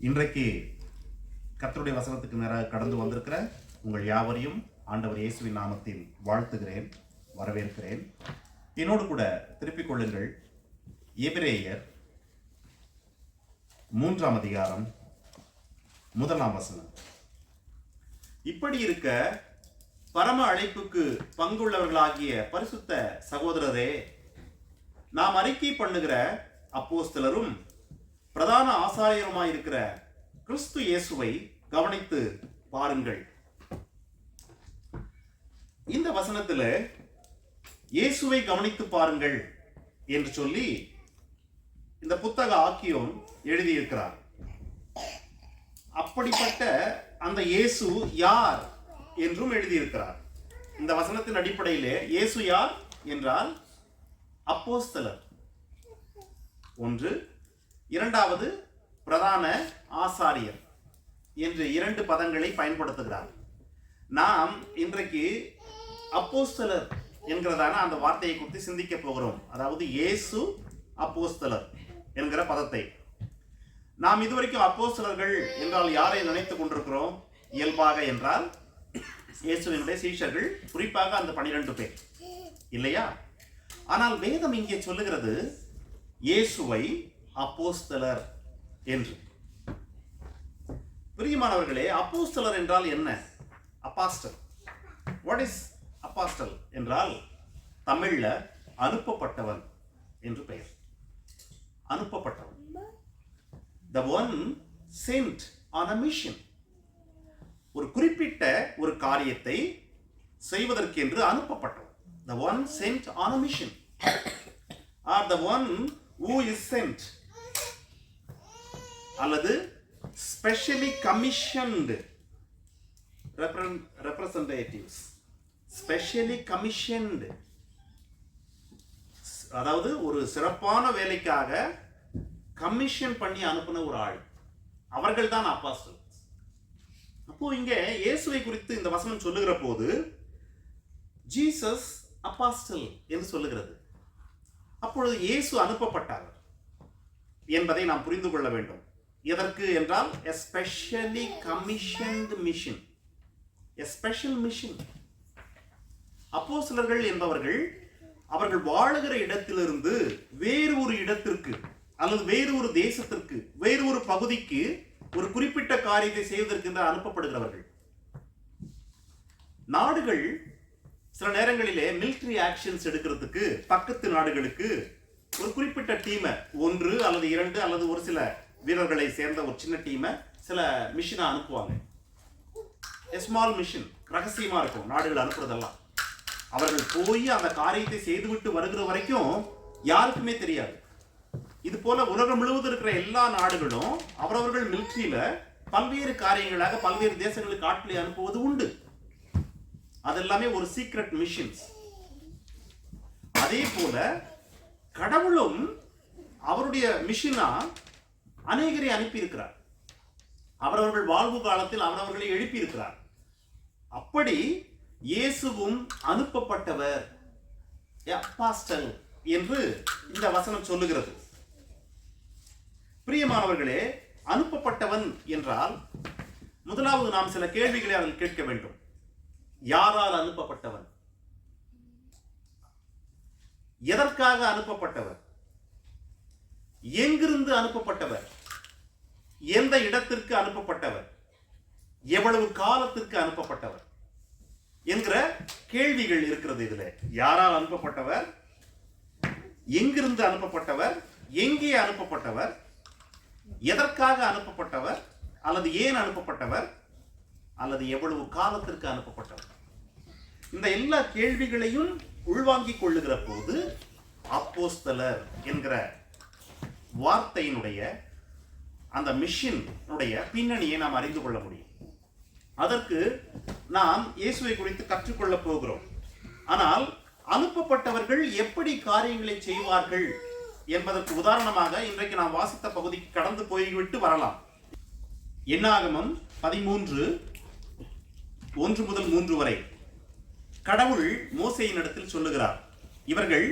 இன்றைக்கு கர்த்தருடைய வசனத்துக்கு நேராக கடந்து வந்திருக்கிற உங்கள் யாவரையும் ஆண்டவர் இயேசுவின் நாமத்தில் வாழ்த்துகிறேன், வரவேற்கிறேன். என்னோடு கூட திருப்பிக் கொள்ளுங்கள். எபிரேயர் 3ஆம் அதிகாரம் 1ஆம் வசனம். இப்படி இருக்க பரம அழைப்புக்கு பங்குள்ளவர்களாகிய பரிசுத்த சகோதரரே, நாம் அறிக்கை பண்ணுகிற அப்போஸ்தலரும் பிரதான ஆசாரியருமாயிருக்கிற கிறிஸ்து இயேசுவை கவனித்து பாருங்கள். இந்த வசனத்தில் இயேசுவை கவனித்து பாருங்கள் என்று சொல்லி இந்த புத்தக ஆக்கியோன் எழுதியிருக்கிறார். அப்படிப்பட்ட அந்த இயேசு யார் என்றும் எழுதியிருக்கிறார். இந்த வசனத்தின் அடிப்படையிலே இயேசு யார் என்றால் அப்போஸ்தலர் ஒன்று, இரண்டாவது பிரதான ஆசாரியர் என்று இரண்டு பதங்களை பயன்படுத்துகிறார். நாம் இன்றைக்கு அப்போஸ்தலர் என்கிறதான அந்த வார்த்தையை குறித்து சிந்திக்க போகிறோம். அதாவது இயேசு அப்போஸ்தலர் என்கிற பதத்தை. நாம் இதுவரைக்கும் அப்போஸ்தலர்கள் என்றால் யாரை நினைத்துக் கொண்டிருக்கிறோம்? இயல்பாக என்றால் இயேசுவினுடைய சீஷர்கள், குறிப்பாக அந்த 12 பேர், இல்லையா? ஆனால் வேதம் இங்கே சொல்லுகிறது இயேசுவை அப்போஸ்தலர் என்று. பிரியமானவர்களே, அப்போஸ்தலர் என்றால் என்ன? அப்பாஸ்டல். வாட் இஸ் அப்பாஸ்டல் என்றால் தமிழ்ல அனுப்பப்பட்டவன் என்று பெயர். அனுப்பப்பட்டவன், the one sent on a mission. ஒரு குறிப்பிட்ட ஒரு காரியத்தை செய்வதற்கென்று அனுப்பப்பட்டவன். The one sent on a mission or the one who is sent, அல்லது specially commissioned representatives. specially commissioned, அதாவது ஒரு சிறப்பான வேலைக்காக கமிஷன் பண்ணி அனுப்பின ஒரு ஆள், அவர்கள் தான் அப்போஸ்தலர். அப்போ இங்கே இயேசுவை குறித்து இந்த வசனம் சொல்லுகிற போது ஜீசஸ் அப்போஸ்தல் என்று சொல்லுகிறது. அப்பொழுது இயேசு அனுப்பப்பட்டார் என்பதை நாம் புரிந்து கொள்ள வேண்டும். எதற்கு என்றால் a specially commissioned mission, a special mission. அப்போஸ்தலர்கள் என்பவர்கள் அவர்கள் வாழுகிற இடத்திலிருந்து வேறு ஒரு இடத்திற்கு அல்லது வேறு ஒரு தேசத்திற்கு, வேறு ஒரு பகுதிக்கு ஒரு குறிப்பிட்ட காரியத்தை செய்வதற்கு அனுப்பப்படுகிறவர்கள். நாடுகள் சில நேரங்களிலே மிலிட்டரி ஆக்ஷன்ஸ் எடுக்கிறதுக்கு பக்கத்து நாடுகளுக்கு ஒரு குறிப்பிட்ட டீமை, 1 அல்லது 2 அல்லது ஒரு சில வீரர்களை சேர்ந்த ஒரு சின்ன டீமை சில மிஷனை அனுப்புவாங்க. ஸ்மால் மிஷன், ரகசியமா இருக்கும் நாடுகள் அனுப்புறதெல்லாம். அவர்கள் போய் அந்த காரியத்தை செய்துவிட்டு வருகிற வரைக்கும் யாருக்குமே தெரியாது. இது போல உலகம் முழுவதும் இருக்கிற எல்லா நாடுகளும் அவரவர்கள் மிலிட்டரியில பல்வேறு காரியங்களாக பல்வேறு தேசங்களுக்கு ஆட்களை அனுப்புவது உண்டு. அதெல்லாமே ஒரு சீக்ரெட் மிஷன்ஸ். அதே போல கடவுளும் அவருடைய மிஷனா அநேகரை அனுப்பி இருக்கிறார். அவரவர்கள் வாழ்வு காலத்தில் அவரவர்களை எழுப்பி இருக்கிறார். அப்படி இயேசுவும் அனுப்பப்பட்டவர், அப்போஸ்தல் என்று இந்த வசனம் சொல்லுகிறது. பிரியமானவர்களே, அனுப்பப்பட்டவன் என்றால் முதலாவது நாம் சில கேள்விகளை அதில் கேட்க வேண்டும். யாரால் அனுப்பப்பட்டவன்? எதற்காக அனுப்பப்பட்டவர்? எங்கிருந்து அனுப்பப்பட்டவர்? எந்த இடத்திற்கு அனுப்பப்பட்டவர்? எவ்வளவு காலத்திற்கு அனுப்பப்பட்டவர் என்கிற கேள்விகள் இருக்கிறது. இதுல யாரால் அனுப்பப்பட்டவர், எங்கிருந்து அனுப்பப்பட்டவர், எங்கே அனுப்பப்பட்டவர், எதற்காக அனுப்பப்பட்டவர், அல்லது ஏன் அனுப்பப்பட்டவர், அல்லது எவ்வளவு காலத்திற்கு அனுப்பப்பட்டவர். இந்த எல்லா கேள்விகளையும் உள்வாங்கிக் கொள்ளுகிற போது அப்போஸ்தலர் என்கிற வார்த்தையினுடைய அந்த மிஷனுடைய பின்னணியை நாம் அறிந்து கொள்ள முடியும். அதற்கு நாம் இயேசுவை குறித்து கற்றுக்கொள்ள போகிறோம். ஆனால் அனுப்பப்பட்டவர்கள் எப்படி காரியங்களை செய்வார்கள் என்பதற்கு உதாரணமாக இன்றைக்கு நாம் வாசித்த பகுதிக்கு கடந்து போய்விட்டு வரலாம். என்னாகமம் 13 1 முதல் 3 வரை கடவுள் மோசேயின் இடத்தில் சொல்லுகிறார். இவர்கள்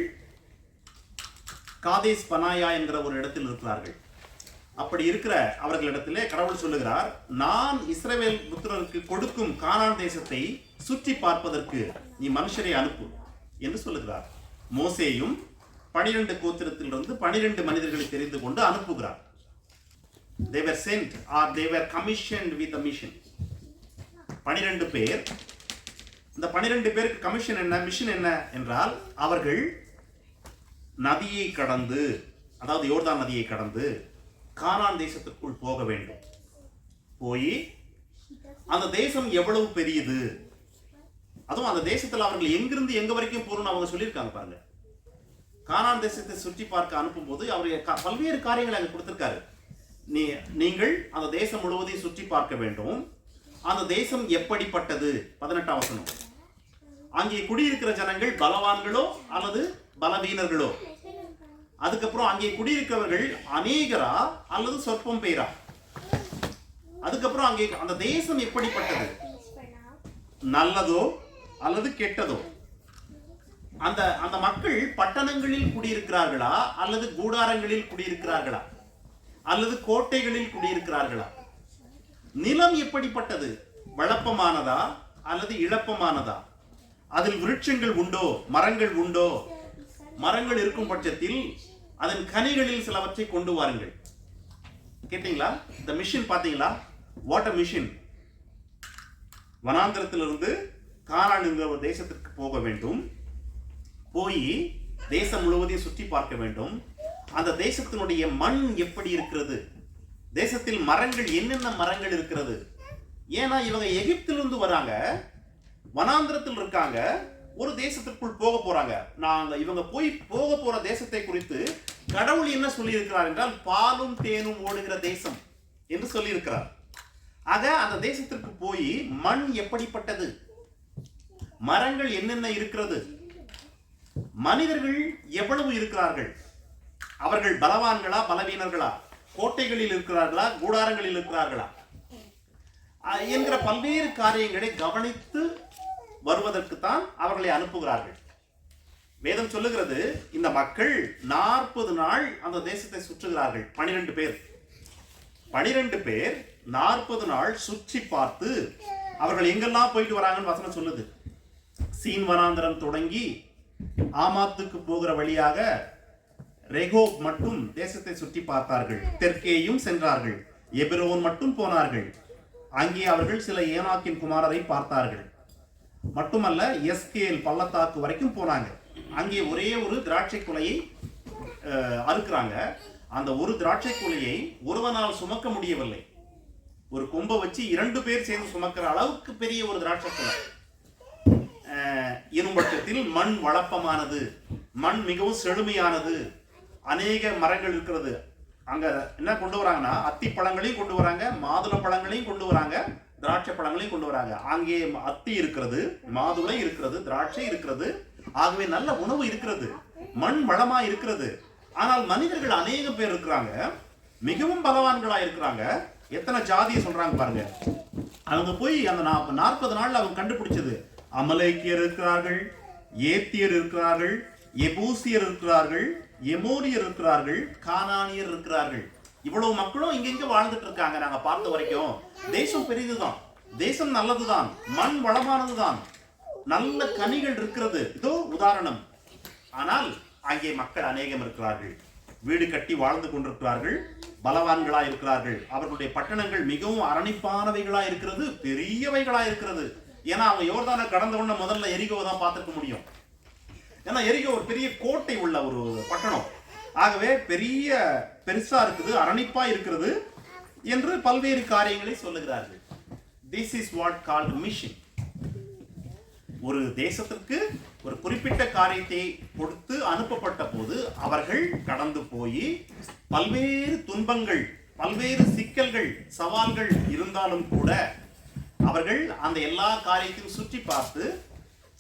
காதேஸ் பனாயா என்கிற ஒரு இடத்தில் இருக்கிறார்கள். அப்படி இருக்கிற அவர்களிடத்திலே கடவுள் சொல்லுகிறார், நான் இஸ்ரவேல் புத்திரருக்கு கொடுக்கும் கானான் தேசத்தை சுற்றி பார்ப்பதற்கு நீ மனுஷரை அனுப்பு என்று சொல்லுகிறார். மோசேயும் 12 கோத்திரத்திலிருந்து 12 மனிதர்களை தெரிந்து கொண்டு அனுப்புகிறார். They were sent or they were commissioned with a mission. 12 பேர். இந்த 12 பேருக்கு கமிஷன் என்ன, மிஷன் என்ன என்றால், அவர்கள் நதியை கடந்து, அதாவது யோர்தான் நதியை கடந்து கானான் தேசத்திற்குள் போக வேண்டும். போய் அந்த தேசம் எவ்வளவு பெரியது, அதுவும் அந்த தேசத்தில் அவர்கள் எங்கிருந்து எங்க வரைக்கும் போகணும்னு அவங்க சொல்லியிருக்காங்க பாருங்க. கானான் தேசத்தை சுற்றி பார்க்க அனுப்பும் போது அவர் பல்வேறு காரியங்களை அங்கே கொடுத்திருக்காரு. நீங்கள் அந்த தேசம் முழுவதையும் சுற்றி பார்க்க வேண்டும். அந்த தேசம் எப்படிப்பட்டது, 18ஆம் வசனம். அங்கே குடியிருக்கிற ஜனங்கள் பலவான்களோ அல்லது பலவீனர்களோ, அதுக்கப்புறம் அங்கே குடியிருக்கிறவர்கள் அநேகரா அல்லது சொற்பம் பேரா, அதுக்கப்புறம் அங்கே அந்த தேசம் எப்படிப்பட்டது, நல்லதோ அல்லது கெட்டதோ, அந்த அந்த மக்கள் பட்டணங்களில் குடியிருக்கிறார்களா அல்லது கூடாரங்களில் குடியிருக்கிறார்களா அல்லது கோட்டைகளில் குடியிருக்கிறார்களா, நிலம் எப்படிப்பட்டது, வளப்பமானதா அல்லது இழப்பமானதா, அதில் விருட்சங்கள் உண்டோ, மரங்கள் உண்டோ, மரங்கள் இருக்கும் பட்சத்தில் அதன் கனிகளில் சிலவற்றை கொண்டு வாருங்கள். கேட்டீங்களா? இந்த மிஷன் பாத்தீங்களா? What a mission. வனாந்திரத்திலிருந்து கானான் என்கிற ஒரு தேசத்திற்கு போக வேண்டும். போய் தேசம் முழுவதையும் சுற்றி பார்க்க வேண்டும். அந்த தேசத்தினுடைய மண் எப்படி இருக்கிறது, தேசத்தில் மரங்கள் என்னென்ன மரங்கள் இருக்கிறது. ஏன்னா இவங்க எகிப்திலிருந்து வராங்க, வனாந்திரத்தில் இருக்காங்க, ஒரு தேசத்திற்குள் போக போறாங்க. இவங்க போக போற தேசத்தை குறித்து கடவுள் என்ன சொல்லி இருக்கிறார் என்றால், பாலும் தேனும் ஓடுகிற தேசம் என்று சொல்லி இருக்கிறார். ஆக அந்த தேசத்திற்கு போய் மண் எப்படிப்பட்டது, மரங்கள் என்னென்ன இருக்கிறது, மனிதர்கள் எவ்வளவு இருக்கிறார்கள், அவர்கள் பலவான்களா பலவீனர்களா, கோட்டைகளில் இருக்கிறார்களா கூடாரங்களில் இருக்கிறார்களா என்கிற பல்வேறு காரியங்களை கவனித்து வருவதற்கு தான் அவர்களை அனுப்புகிறார்கள். வேதம் சொல்லுகிறது, இந்த மக்கள் 40 நாள் அந்த தேசத்தை சுற்றுகிறார்கள். 12 பேர் 40 நாள் சுற்றி பார்த்து அவர்கள் எங்கெல்லாம் போயிட்டு வராங்கன்னு வசனம் சொல்லுது. சீன் வனாந்தரம் தொடங்கி ஆமாத்துக்கு போகிற வழியாக ரெகோப் மட்டும் தேசத்தை சுற்றி பார்த்தார்கள். தெற்கேயும் சென்றார்கள். எபிரோன் மட்டும் போனார்கள். அங்கே அவர்கள் சில ஏனாக்கின் குமாரரை பார்த்தார்கள். மட்டுமல்ல, எஸ்கேல் பள்ளத்தாக்கு வரைக்கும் போனாங்க. அங்கே ஒரே ஒரு திராட்சை குலையை அறுக்கிறாங்க. அந்த ஒரு திராட்சை குலையை ஒருவனால் சுமக்க முடியவில்லை. ஒரு கொம்பை வச்சு 2 பேர் சேர்ந்து சுமக்கிற அளவுக்கு பெரிய ஒரு திராட்சை குலை எனும் பட்சத்தில் மண் வளப்பமானது, மண் மிகவும் செழுமையானது, அநேக மரங்கள் இருக்கிறது. அங்க என்ன கொண்டு வராங்கன்னா, அத்தி பழங்களையும் கொண்டு வராங்க, மாதுளை பழங்களையும் கொண்டு வராங்க, திராட்சை பழங்களையும் கொண்டு வராங்க. அங்கே அத்தி இருக்கிறது, மாதுளை இருக்கிறது, திராட்சை இருக்கிறது. ஆகவே நல்ல உணவு இருக்கிறது, மண் வளமா இருக்கிறது. ஆனால் மனிதர்கள் அநேக பேர் இருக்கிறாங்க, மிகவும் பலவான்களா இருக்கிறாங்க. எத்தனை ஜாதியை சொல்றாங்க பாருங்க. அவங்க போய் அந்த 40 நாள்ல அவங்க கண்டுபிடிச்சது, அமலேக்கியர் இருக்கிறார்கள், ஏத்தியர் இருக்கிறார்கள், எபூசியர் இருக்கிறார்கள், எமோரியர் இருக்கிறார்கள், கானானியர் இருக்கிறார்கள். இவ்வளவு மக்களும் இங்க வாழ்ந்துட்டு இருக்காங்க. நாங்க பார்த்த வரைக்கும் தேசம் பெரிதுதான், தேசம் நல்லதுதான், மண் வளமானதுதான், நல்ல கனிகள் இருக்கிறது. இதோ உதாரணம். ஆனால் அங்கே மக்கள் அநேகம் இருக்கிறார்கள், வீடு கட்டி வாழ்ந்து கொண்டிருக்கிறார்கள், பலவான்களா இருக்கிறார்கள். அவர்களுடைய பட்டணங்கள் மிகவும் அரணிப்பானவைகளா இருக்கிறது, பெரியவைகளா இருக்கிறது. ஏன்னா அவங்க யோர்தானை கடந்த உடனே முதல்ல எரிகோவை தான் பார்த்துக்க முடியும். ஏன்னா எரிகோ ஒரு பெரிய கோட்டை உள்ள ஒரு பட்டணம். ஆகவே பெருசா இருக்குது, அரணிப்பா இருக்கிறது என்று பல்வேறு காரியங்களை சொல்லுகிறார்கள். This is what called mission. ஒரு தேசத்திற்கு ஒரு குறிப்பிட்ட காரியத்தை கொடுத்து அனுப்பப்பட்ட போது அவர்கள் கடந்து போய் பல்வேறு துன்பங்கள், பல்வேறு சிக்கல்கள், சவால்கள் இருந்தாலும் கூட அவர்கள் அந்த எல்லா காரியத்தையும் சுற்றி பார்த்து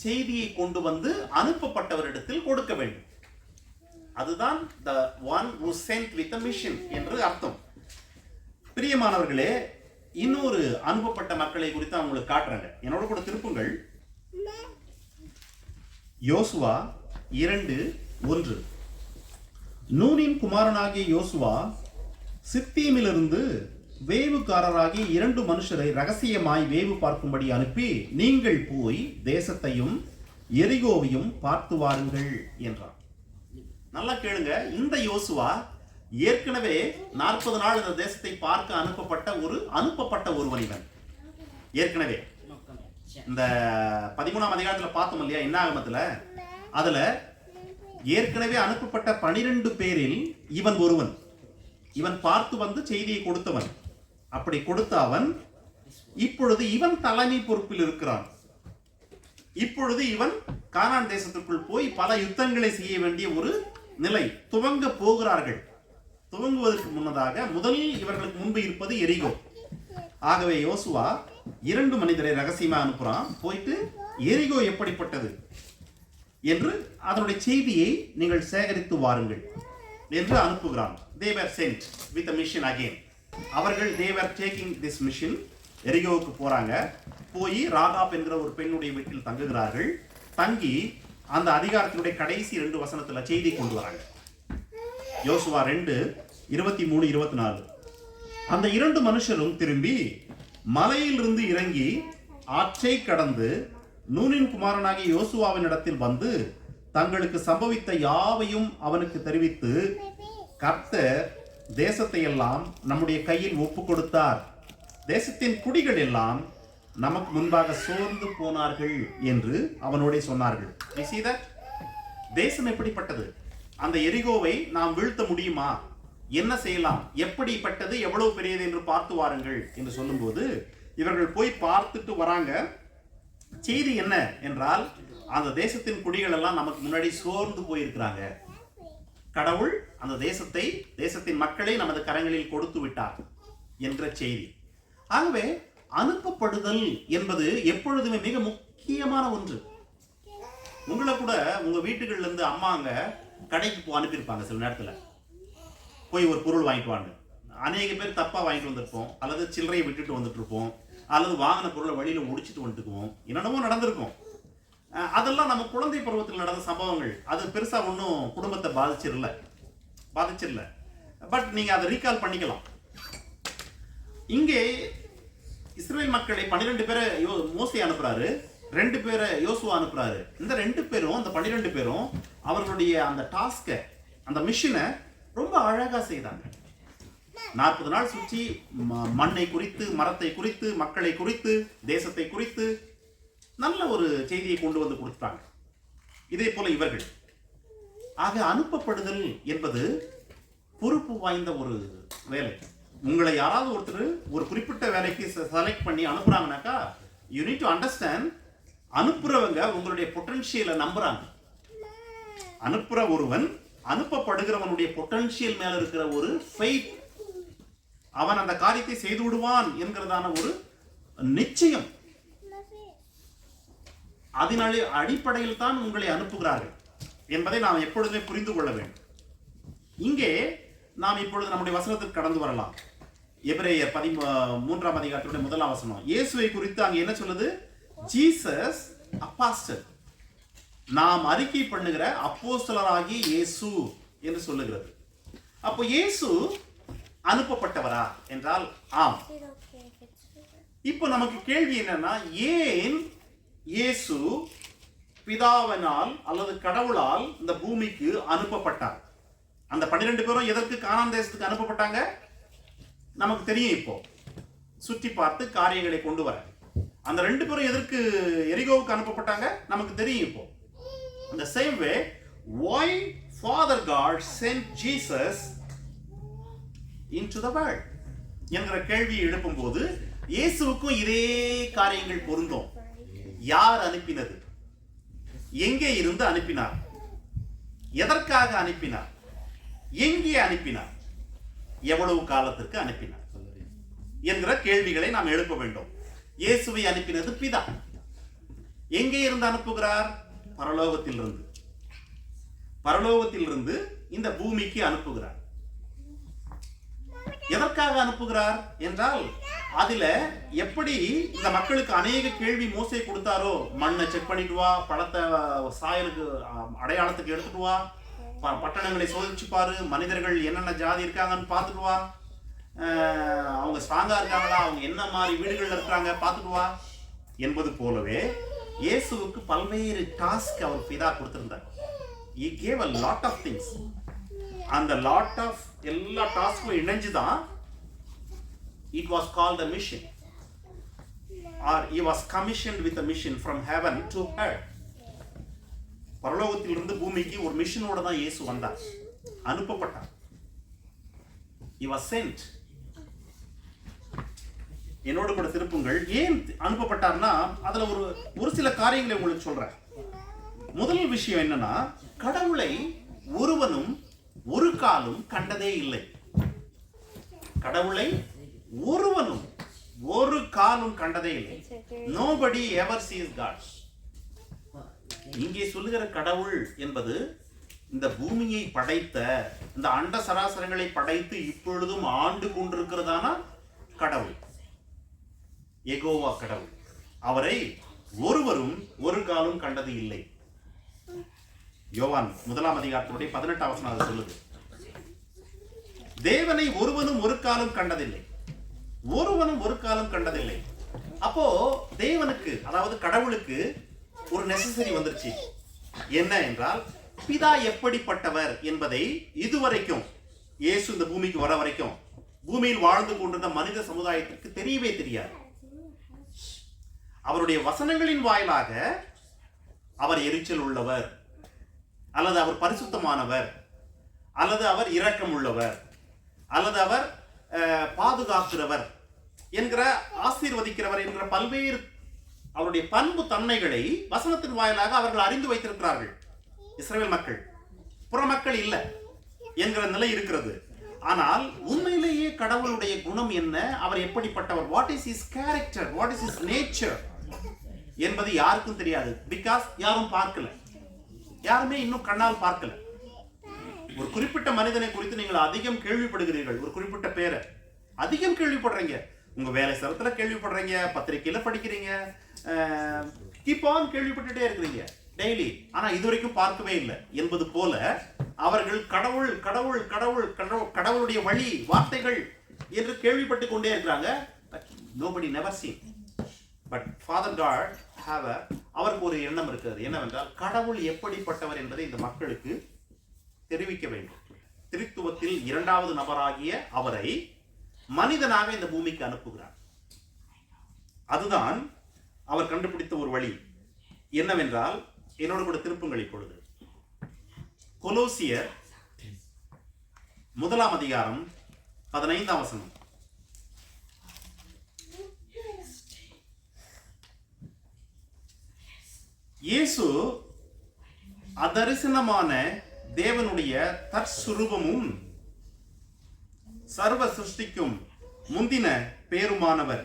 செய்தியை கொண்டு வந்து அனுப்பப்பட்டவரிடத்தில் கொடுக்க வேண்டும். அதுதான் the one who sent with a mission என்று அர்த்தம். பிரியமானவர்களே, இன்னொரு அனுப்பப்பட்ட மக்களை குறித்து அவங்களுக்கு காட்டுறாங்க. என்னோட கூட திருப்புங்கள். யோசுவா 2:1. நூனின் குமாரனாகிய யோசுவா சித்தீமிலிருந்து வேவுகாரராகி 2 மனுஷரை ரகசியமாய் வேவு பார்க்கும்படி அனுப்பி, நீங்கள் போய் தேசத்தையும் எரிகோவையும் பார்த்து வாருங்கள் என்றார். நல்லா கேளுங்க, இந்த யோசுவா ஏற்கனவே 40 நாள் இந்த தேசத்தை பார்க்க அனுப்பப்பட்ட ஒருவன் இவன். ஏற்கனவே இந்த 13ஆம் அதிகாரத்தில் பார்த்தோம் இல்லையா, என்னாகமத்துல, அதுல ஏற்கனவே அனுப்பப்பட்ட 12 பேரில் இவன் ஒருவன். இவன் பார்த்து வந்து செய்தியை கொடுத்தவன். அப்படி கொடுத்த அவன் இப்பொழுது இவன் தலைமை பொறுப்பில் இருக்கிறான். இப்பொழுது இவன் கானான் தேசத்திற்குள் போய் பல யுத்தங்களை செய்ய வேண்டிய ஒரு நிலை துவங்க போகிறார்கள். துவங்குவதற்கு முன்னதாக இவர்களுக்கு முன்பு இருப்பது எரிகோ. ஆகவே யோசுவா 2 மனிதரை ரகசியமா அனுப்புறான். போயிட்டு எரிகோ எப்படிப்பட்டது என்று அதனுடைய செய்தியை நீங்கள் சேகரித்து வாருங்கள் என்று அனுப்புகிறான். They were sent with a mission again. அவர்கள் they were taking this mission. எரிகோவுக்கு போறாங்க. போய் ராகாப் என்கிற ஒரு பெண்ணுடைய வீட்டில் தங்குகிறார்கள். தங்கி அந்த அதிகாரத்தினுடைய கடைசி 2 வசனத்துல செய்தி கொண்டு வராங்க. யோசுவா 2:23-24. அந்த 2 மனுஷரும் திரும்பி மலையிலிருந்து இறங்கி ஆற்றை கடந்து நூனின் குமாரனாகிய யோசுவாவின் இடத்தில் வந்து தங்களுக்கு சம்பவித்த யாவையும் அவனுக்கு தெரிவித்து, கர்த்தர் தேசத்தை எல்லாம் நம்முடைய கையில் ஒப்பு கொடுத்தார், தேசத்தின் குடிகள் எல்லாம் நமக்கு முன்பாக சோர்ந்து போனார்கள் என்று அவனோட சொன்னார்கள். தேசம் எப்படிப்பட்டது? அந்த எரிகோவை நாம் வீழ்த்த முடியுமா? என்ன செய்யலாம்? எப்படிப்பட்டது, எவ்வளவு பெரியது என்று பார்த்து வாருங்கள் என்று சொல்லும்போது இவர்கள் போய் பார்த்துட்டு வராங்க. செய்தி என்ன என்றால், அந்த தேசத்தின் குடிகள் எல்லாம் நமக்கு முன்னாடி சோர்ந்து போயிருக்கிறாங்க. கடவுள் அந்த தேசத்தின் மக்களை நமது கரங்களில் கொடுத்து விட்டார் என்ற செய்தி. ஆகவே அனுப்பப்படுதல் என்பது எப்பொழுதுமே மிக முக்கியமான ஒன்று. உங்களை கூட உங்க வீட்டுகள்ல இருந்து அம்மாங்க கடைக்கு அனுப்பியிருப்பாங்க. சில நேரத்தில் போய் ஒரு பொருள் வாங்கிட்டு வாங்க. அநேக பேர் தப்பா வாங்கிட்டு வந்திருப்போம், அல்லது சில்லறையை விட்டுட்டு வந்துட்டு இருப்போம், அல்லது வாங்கின பொருளை வழியில முடிச்சுட்டு வந்துட்டுக்குவோம். என்னென்னமோ நடந்திருக்கும். அதெல்லாம் நம்ம குழந்தை பருவத்தில் நடந்த சம்பவங்கள். அது பெருசா ஒன்றும் குடும்பத்தை பாதிச்சிடல. பட் நீங்க அதை ரீகால் பண்ணிக்கலாம். இங்கே இஸ்ரேல் மக்களை 12 பேரை மோசே அனுப்புறாரு, 2 பேரை யோசுவா அனுப்புறாரு. இந்த 2 பேரும், அந்த 12 பேரும் அவர்களுடைய அந்த டாஸ்கை, அந்த மிஷனை ரொம்ப அழகா செய்தாங்க. 40 நாள் சுற்றி மண்ணை குறித்து, மரத்தை குறித்து, மக்களை குறித்து, தேசத்தை குறித்து நல்ல ஒரு செய்தியை கொண்டு வந்து கொடுத்தாங்க. இதே போல இவர்கள். ஆக அனுப்பப்படுதல் என்பது பொறுப்பு வாய்ந்த ஒரு வேலை. உங்களை யாராவது ஒருத்தர் ஒரு குறிப்பிட்ட வேலைக்கு செலக்ட் பண்ணி அனுப்புறாங்கனாக்கா, யூ நீட் டு அண்டர்ஸ்டாண்ட், அனுப்புறவங்க உங்களுடைய பொட்டன்ஷியலை நம்புறாங்க. அனுப்புற ஒருவன் அனுப்பப்படுகிறவனுடைய பொட்டன்ஷியல் மேல இருக்கிற ஒரு ஃபெய்த், அவன் அந்த காரியத்தை செய்து விடுவான் என்கிறதான ஒரு நிச்சயம், அதனாலே அடிப்படையில் தான் உங்களை அனுப்புகிறார்கள் என்பதை நாம் எப்பொழுதுமே புரிந்து கொள்ள வேண்டும். இங்கே நாம் இப்பொழுது நம்முடைய வசனத்திற்கு கடந்து வரலாம். எபிரேயர் 13ஆம் அதிகாரத்துடைய 1ஆம் வசனம் இயேசுவை குறித்து அங்கே என்ன சொல்லுது? ஜீசஸ் அப்போஸ்தலர், நாம் அறிக்கை பண்ணுகிற அப்போஸ்தலராகிய இயேசு என்று சொல்லுகிறது. அப்போ இயேசு அனுப்பப்பட்டவரா என்றால் ஆம். இப்போ நமக்கு கேள்வி என்னன்னா, ஏன் இயேசு பிதாவினால் அல்லது கடவுளால் இந்த பூமிக்கு அனுப்பப்பட்டார்? அந்த 12 பேரும் எதற்கு கானான் தேசத்துக்கு அனுப்பப்பட்டாங்க நமக்கு தெரியும். இப்போ சுற்றி பார்த்து காரியங்களை கொண்டு வர. அந்த 2 பேரும் எதற்கு எரிகோவுக்கு அனுப்பப்பட்டாங்க நமக்கு தெரியும். இப்போ இந்த same way, why Father God sent Jesus into the world என்கிற கேள்வியை எழுப்பும் போது இயேசுவுக்கும் இதே காரியங்கள் பொருந்தும். யார் அனுப்பினது? எங்கே இருந்து அனுப்பினார்? எதற்காக அனுப்பினார்? எங்கே அனுப்பினார்? எவ்வளவு காலத்திற்கு அனுப்பினார் என்கிற கேள்விகளை நாம் எழுப்ப வேண்டும். இயேசுவை அனுப்பினது பிதா. எங்கே இருந்து அனுப்புகிறார்? பரலோகத்திலிருந்து இந்த பூமிக்கு அனுப்புகிறார். எதற்காக அனுப்புகிறார் என்றால், அதுல எப்படி இந்த மக்களுக்கு அநேக கேள்வி மோசே கொடுத்தாரோ, மண்ணை செக் பண்ணிட்டு வா, பழத்தை சாயலுக்கு அடையாளத்துக்கு எடுத்துட்டு வா, பட்டணங்களை சோதிச்சு பாரு, மனிதர்கள் என்னென்ன ஜாதி இருக்காங்கன்னு பார்த்துட்டு வா, அவங்க ஸ்ட்ராங்கா இருக்காங்களா, அவங்க என்ன மாதிரி வீடுகள்ல இருக்காங்க பார்த்துட்டு வா என்பது போலவே இயேசுவுக்கு பல்வேறு டாஸ்க் அவர் பிதா கொடுத்திருந்தார். He gave a lot of things. அந்த lot of எல்லா டாஸ்க்கும் இணைஞ்சுதான் it was called a mission, or he was commissioned with a mission from heaven to earth. பரலோகத்திலிருந்து பூமிக்கு ஒரு மிஷனோட தான் இயேசு வந்தார், அனுப்பப்பட்டார். He was sent. என்னோடு கூட திருப்புங்கள். ஏன் அனுப்பப்பட்டார்னா அதுல ஒரு சில காரியங்களை உங்களுக்கு சொல்றேன். முதல் விஷயம் என்னன்னா, கடவுளை ஒருவனும் ஒரு காலும் கண்டதே இல்லை. கடவுளை ஒருவனும் ஒரு காலும் கண்டதே இல்லை. Nobody ever sees God. இங்கே சொல்லுகிற கடவுள் என்பது இந்த பூமியை படைத்த, இந்த அண்ட சராசரங்களை படைத்து இப்பொழுதும் ஆண்டு கொண்டிருக்கிறதான கடவுள், யெகோவா கடவுள். அவரை ஒருவரும் ஒரு காலும் கண்டது இல்லை. யோவான் 1 அதிகாரத்தினுடைய 18 வசனம் அது சொல்லுது. தேவனை ஒருவனும் ஒரு காலம் கண்டதில்லை, ஒருவனும் ஒரு காலம் கண்டதில்லை. அப்போ தேவனுக்கு, அதாவது கடவுளுக்கு ஒரு நெசசரி வந்துருச்சு. என்ன என்றால், பிதா எப்படிப்பட்டவர் என்பதை இதுவரைக்கும் இயேசு இந்த பூமிக்கு வர வரைக்கும் பூமியில் வாழ்ந்து கொண்டிருந்த மனித சமுதாயத்திற்கு தெரியவே தெரியாது. அவருடைய வசனங்களின் வாயிலாக அவர் எரிச்சல் உள்ளவர், அல்லது அவர் பரிசுத்தமானவர், அல்லது அவர் இரக்கம் உள்ளவர், அல்லது அவர் பாதுகாக்கிறவர் என்கிற, ஆசீர்வதிக்கிறவர் என்கிற பல்வேறு அவருடைய பண்பு தன்மைகளை வசனத்தின் வாயிலாக அவர்கள் அறிந்து வைத்திருக்கிறார்கள். இஸ்ரவேல் மக்கள், புற மக்கள் இல்லை என்கிற நிலை இருக்கிறது. ஆனால் உண்மையிலேயே கடவுளுடைய குணம் என்ன, அவர் எப்படிப்பட்டவர், what is his character, what is his nature என்பது யாருக்கும் தெரியாது. பிகாஸ் யாரும் பார்க்கல, யாருமே இன்னும் கண்ணால் பார்க்கல. ஒரு குறிப்பிட்ட மனிதனை குறித்து நீங்கள் அதிகம் கேள்விப்படுகிறீர்கள், ஒரு குறிப்பிட்ட பேரை அதிகம் கேள்விப்படுறீங்க, உங்க வேலை ஸ்தலத்துல கேள்விப்படுறீங்க, பத்திரிகையில படிக்கிறீங்க, கீப் ஆன் கேள்விப்பட்டுட்டே இருக்கிறீங்க டெய்லி. ஆனா இதுவரைக்கும் பார்க்கவே இல்லை என்பது போல அவர்கள் கடவுள் கடவுள் கடவுள் கடவுளுடைய வழி வார்த்தைகள் என்று கேள்விப்பட்டு கொண்டே இருக்கிறாங்க. nobody never seen. But Father God அவருக்கு ஒரு எண்ணம் இருக்கிறது. என்னவென்றால், கடவுள் எப்படிப்பட்டவர் என்பதை இந்த மக்களுக்கு தெரிவிக்க வேண்டும். திரித்துவத்தில் இரண்டாவது நபராகிய அவரை மனிதனாக இந்த பூமிக்கு அனுப்புகிறார். அதுதான் அவர் கண்டுபிடித்த ஒரு வழி. என்னவென்றால், என்னோடு கூட திருப்புங்கள் இப்பொழுது கொலோசியர் 1 அதிகாரம் 15 வசனம். இயேசு அதரிசனமான தேவனுடைய தற்சுரூபமும் சர்வ சிருஷ்டிக்கும் முந்தின பேருமானவர்.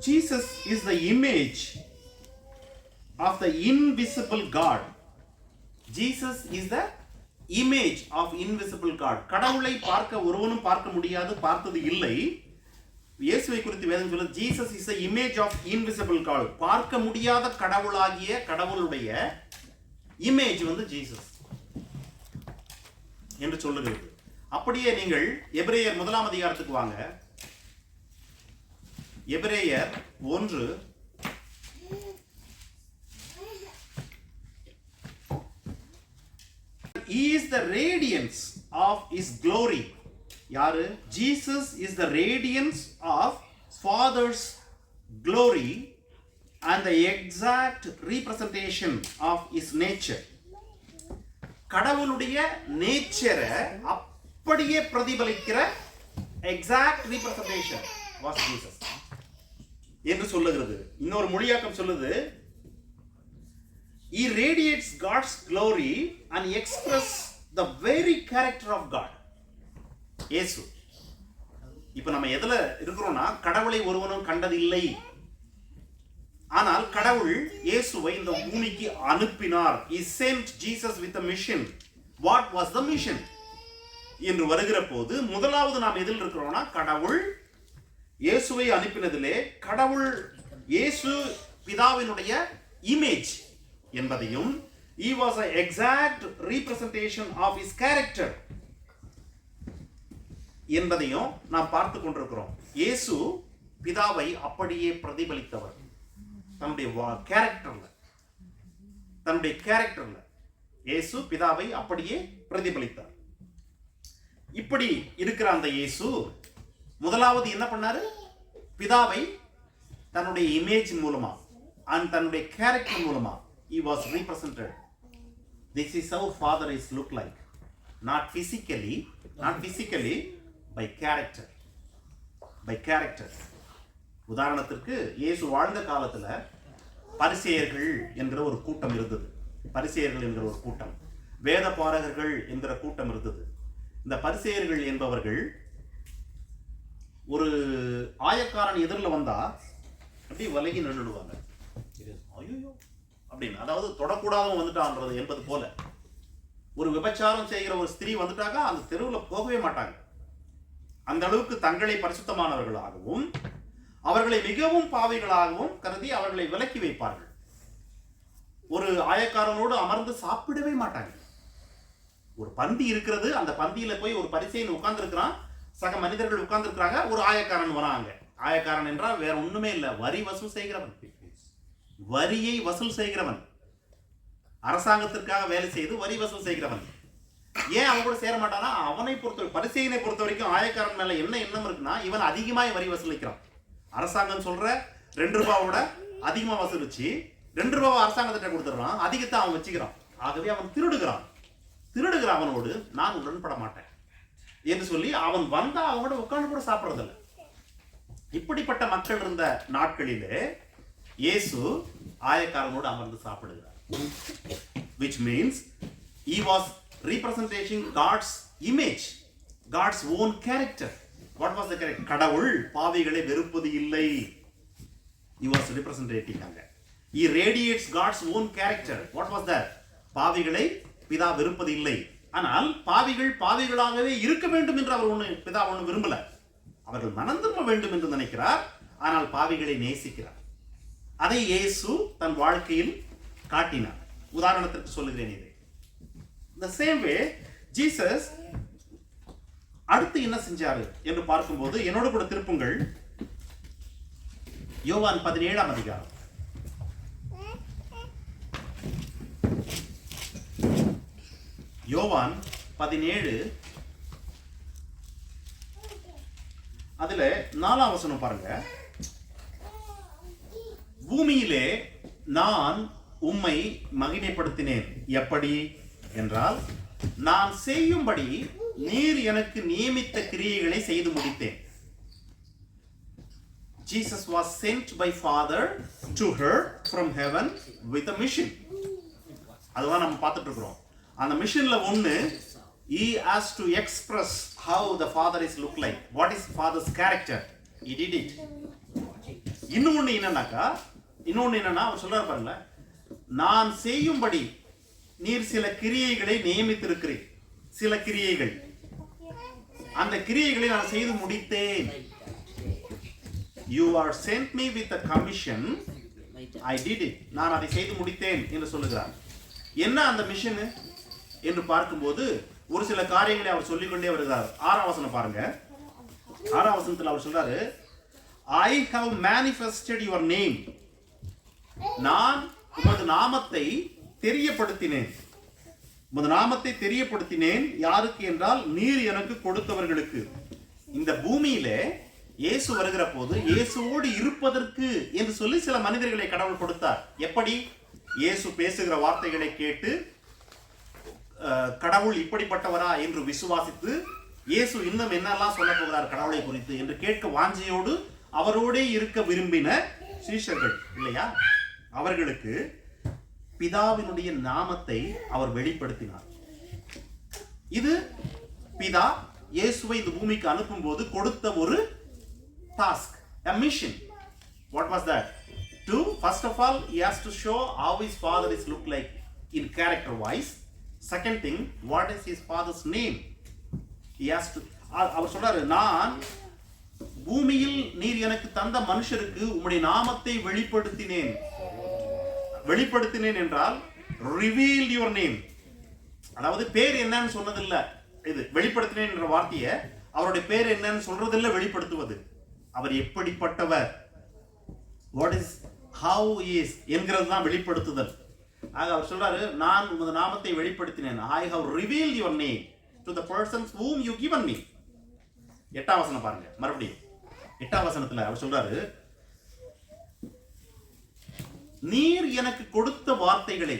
Jesus is the image of the invisible God. Jesus is the image of invisible God. கடவுளை பார்க்க ஒருவனும் பார்க்க முடியாது, பார்த்தது இல்லை. இயேசுவை குறித்து வேதம் சொல்லுது, Jesus is the image of invisible God. பார்க்க முடியாத கடவுளாகிய கடவுளுடைய இமேஜ் ஜீசஸ் என்று சொல்லுகிறது. அப்படியே நீங்கள் எபிரேயர் 1 அதிகாரத்துக்கு வாங்க. எபிரேயர் 1 He is the radiance of his glory. யாரு? Jesus is the radiance of Father's glory and the exact representation of his nature. கடவுளுடைய நேச்சரை அப்படியே பிரதிபலிக்கிற exact representation was Jesus என்று சொல்லுகிறது. இன்னொரு மொழியாக்கம் சொல்லுது, He radiates God's glory and express the very character of God. இயேசு. இப்ப நம்ம எதுல இருக்கிறோம்னா, கடவுளை ஒருவனும் கண்டதில்லை. ஆனால் கடவுள் இயேசுவை இந்த பூமிக்கு அனுப்பினார். He sent Jesus with a mission. What was the mission? என்று வருகிற போது முதலாவது நாம் எதில் இருக்கிறோம்னா, கடவுள் இயேசுவை அனுப்பினதிலே கடவுள் இயேசு பிதாவினுடைய இமேஜ் என்பதையும், he was an exact representation of his character, என்பதையும் நாம் பார்த்து கொண்டிருக்கிறோம். இயேசு பிதாவை அப்படியே பிரதிபலித்தவர். தன்னுடைய கேரக்டர்ல இயேசு பிதாவை அப்படியே பிரதிபலித்தார். இப்படி இருக்கிற அந்த இயேசு முதலாவது என்ன பண்ணாரு? பிதாவை தன்னுடைய இமேஜ் மூலமா and தன்னுடைய கேரக்டர் மூலமா he was represented. This is how father is look like, not physically by character. உதாரணத்திற்கு இயேசு வாழ்ந்த காலத்துல பரிசேயர்கள் என்கிற ஒரு கூட்டம் இருந்தது. வேத பாரகர்கள் என்கிற கூட்டம் இருந்தது. இந்த பரிசேயர்கள் என்பவர்கள் ஒரு ஆயக்காரன் எதிரில் வந்தா அப்படியே விலகி நின்றுடுவாங்க. ஐயோ அப்படின்னு, அதாவது தொடக்கூடாதவன் வந்துட்டான்றது என்பது போல. ஒரு விபச்சாரம் செய்கிற ஒரு ஸ்திரீ வந்துட்டாக்கா அந்த தெருவில் போகவே மாட்டாங்க. அந்த அளவுக்கு தங்களை பரிசுத்தமானவர்களாகவும் அவர்களை மிகவும் பாவிகளாகவும் கருதி அவர்களை விலக்கி வைப்பார்கள். ஒரு ஆயக்காரனோடு அமர்ந்து சாப்பிடவே மாட்டாங்க. ஒரு பந்தி இருக்கிறது, அந்த பந்தியில போய் ஒரு பரிசேயன் உட்கார்ந்து இருக்கிறான், சக மனிதர்கள் உட்கார்ந்து இருக்கிறாங்க, ஒரு ஆயக்காரன் வராங்க. ஆயக்காரன் என்றால் வேற ஒண்ணுமே இல்லை, வரி வசூல் செய்கிறவன். வரியை வசூல் செய்கிறவன், அரசாங்கத்திற்காக வேலை செய்து வரி வசூல் செய்கிறவன். ஏன் அவன் கூட சேர மாட்டானா? அவனை பரிசேயனை பொறுத்த வரைக்கும் ஆயக்காரன் மேல என்ன எண்ணம் இருக்குன்னா, இவன் அதிகமாய் வரி வசூலிக்கிறான். அரசாங்கம் சொல்ற 2 ரூபாவோட அதிகமா வசூலிச்சு 2 ரூபாவை அரசாங்கத்திட்ட கொடுத்துடுறான், அதிகத்தை அவன் வச்சுக்கிறான். ஆகவே அவன் திருடுகிற அவனோடு நான் உடன்பட மாட்டேன் என்று சொல்லி அவன் வந்தா அவனோட உட்கார்ந்து கூட சாப்பிடுறதில்லை. இப்படிப்பட்ட மக்கள் இருந்த நாட்களிலே இயேசு ஆயக்காரனோடு அமர்ந்து சாப்பிடுகிறார். which means he was representing God's image, God's own character. What was the character? கடவுள் பாவிகளை வெறுப்பது இல்லை. He was representing அங்க. He radiates God's own character. What was that? பாவிகளை பிதா வெறுப்பது இல்லை. ஆனால் பாவிகள் பாவிகளாகவே இருக்க வேண்டும் என்று அவர் பிதா விரும்பல. அவர்கள் மனம் திரும்ப வேண்டும் என்று நினைக்கிறார். ஆனால் பாவிகளை நேசிக்கிறார். அதை இயேசு தன் வாழ்க்கையில் காட்டினார். உதாரணத்திற்கு சொல்லுகிறேன் இதை. The same way Jesus அடுத்து என்ன செஞ்சாரு என்று பார்க்கும்போது என்னோடு கூட திருப்புங்கள் யோவான் 17ஆம் அதிகாரம். யோவான் 17 அதுல 4ஆம் வசனம் பாருங்க. பூமியிலே நான் உம்மை மகிமைப்படுத்தினேன். எப்படி என்றால், நான் செய்யும்படி நீர் எனக்கு நியமித்த கிரியைகளை செய்து முடித்தேன். Jesus was sent by Father to her from heaven with a mission. அதுதான் நம்ம பார்த்துட்டு இருக்கிறோம். அந்த மிஷன்ல ஒண்ணு, he has to express how the father is look like, what is father's character. He did it. இன்னொன்னு என்னன்னா அவர் சொல்றாரு பாருங்க, நான் செய்யும்படி நீர் சில கிரியைகளை நியமித்திருக்கிறேன். சில கிரியைகள், அந்த கிரியைகளை நான் செய்து முடித்தேன். You are sent me with a commission, I did it. நான் அதை செய்து முடித்தேன் என்று சொல்லுகிறார். என்ன அந்த மிஷன் என்று பார்க்கும்போது ஒரு சில காரியங்களை அவர் சொல்லிக்கொண்டே வருகிறார். 6ஆம் வசனம் பாருங்க. 6ஆம் வசனத்தில் அவர் சொல்றாரு, I have manifested your name. நான் உமது நாமத்தை தெரியப்படுத்தினேன். உமது நாமத்தை தெரியப்படுத்தினேன். யாருக்கு என்றால், நீர் எனக்கு கொடுத்தவர்களுக்கு. இந்த பூமியிலே இயேசு வருகிற போது இயேசுவோடு இருப்பதற்கு என்று சொல்லி சில மனிதர்களை கடவுள் கொடுத்தார். எப்படி? இயேசு பேசுகிற வார்த்தைகளை கேட்டு கடவுள் இப்படிப்பட்டவரா என்று விசுவாசித்து, இயேசு இன்னும் என்னெல்லாம் சொல்ல போகிறார் கடவுளை குறித்து என்று கேட்க வாஞ்சையோடு அவரோடே இருக்க விரும்பின சீஷர்கள் இல்லையா, அவர்களுக்கு பிதாவினுடைய நாமத்தை அவர் வெளிப்படுத்தினார். இது பிதா இயேசுவை இந்த பூமிக்கு அனுப்பும் போது கொடுத்த ஒரு task, a mission. What was that? To first of all, he has to show how his father is look like in character wise. Second thing, what is his father's name? He has to, அவர் சொல்றாரு, நான் பூமியில் நீர் எனக்கு தந்த மனுஷருக்கு உம்முடைய நாமத்தை வெளிப்படுத்தினேன். வெளிப்படுத்தினேன் என்றால் revealed your name. அதாவது பேர் என்னன்னு சொன்னதில்லை. இது வெளிப்படுத்தினேன் என்ற வார்த்தையை அவருடைய பேர் என்னன்னு சொல்றதில்ல, வெளிப்படுத்துவது. அவர் எப்படிப்பட்டவர், வாட் இஸ் ஹவ் இஸ் என்கிறது தான் வெளிப்படுத்துதல். ஆக அவர் சொல்றாரு, நான் உமது நாமத்தை வெளிப்படுத்தினேன். I have revealed your name to the persons whom you given me. 8ஆம் வசனம் பாருங்க, மறுபடியும் 8ஆம் வசனத்துல அவர் சொல்றாரு, நீர் எனக்கு கொடுத்த வார்த்தைகளை,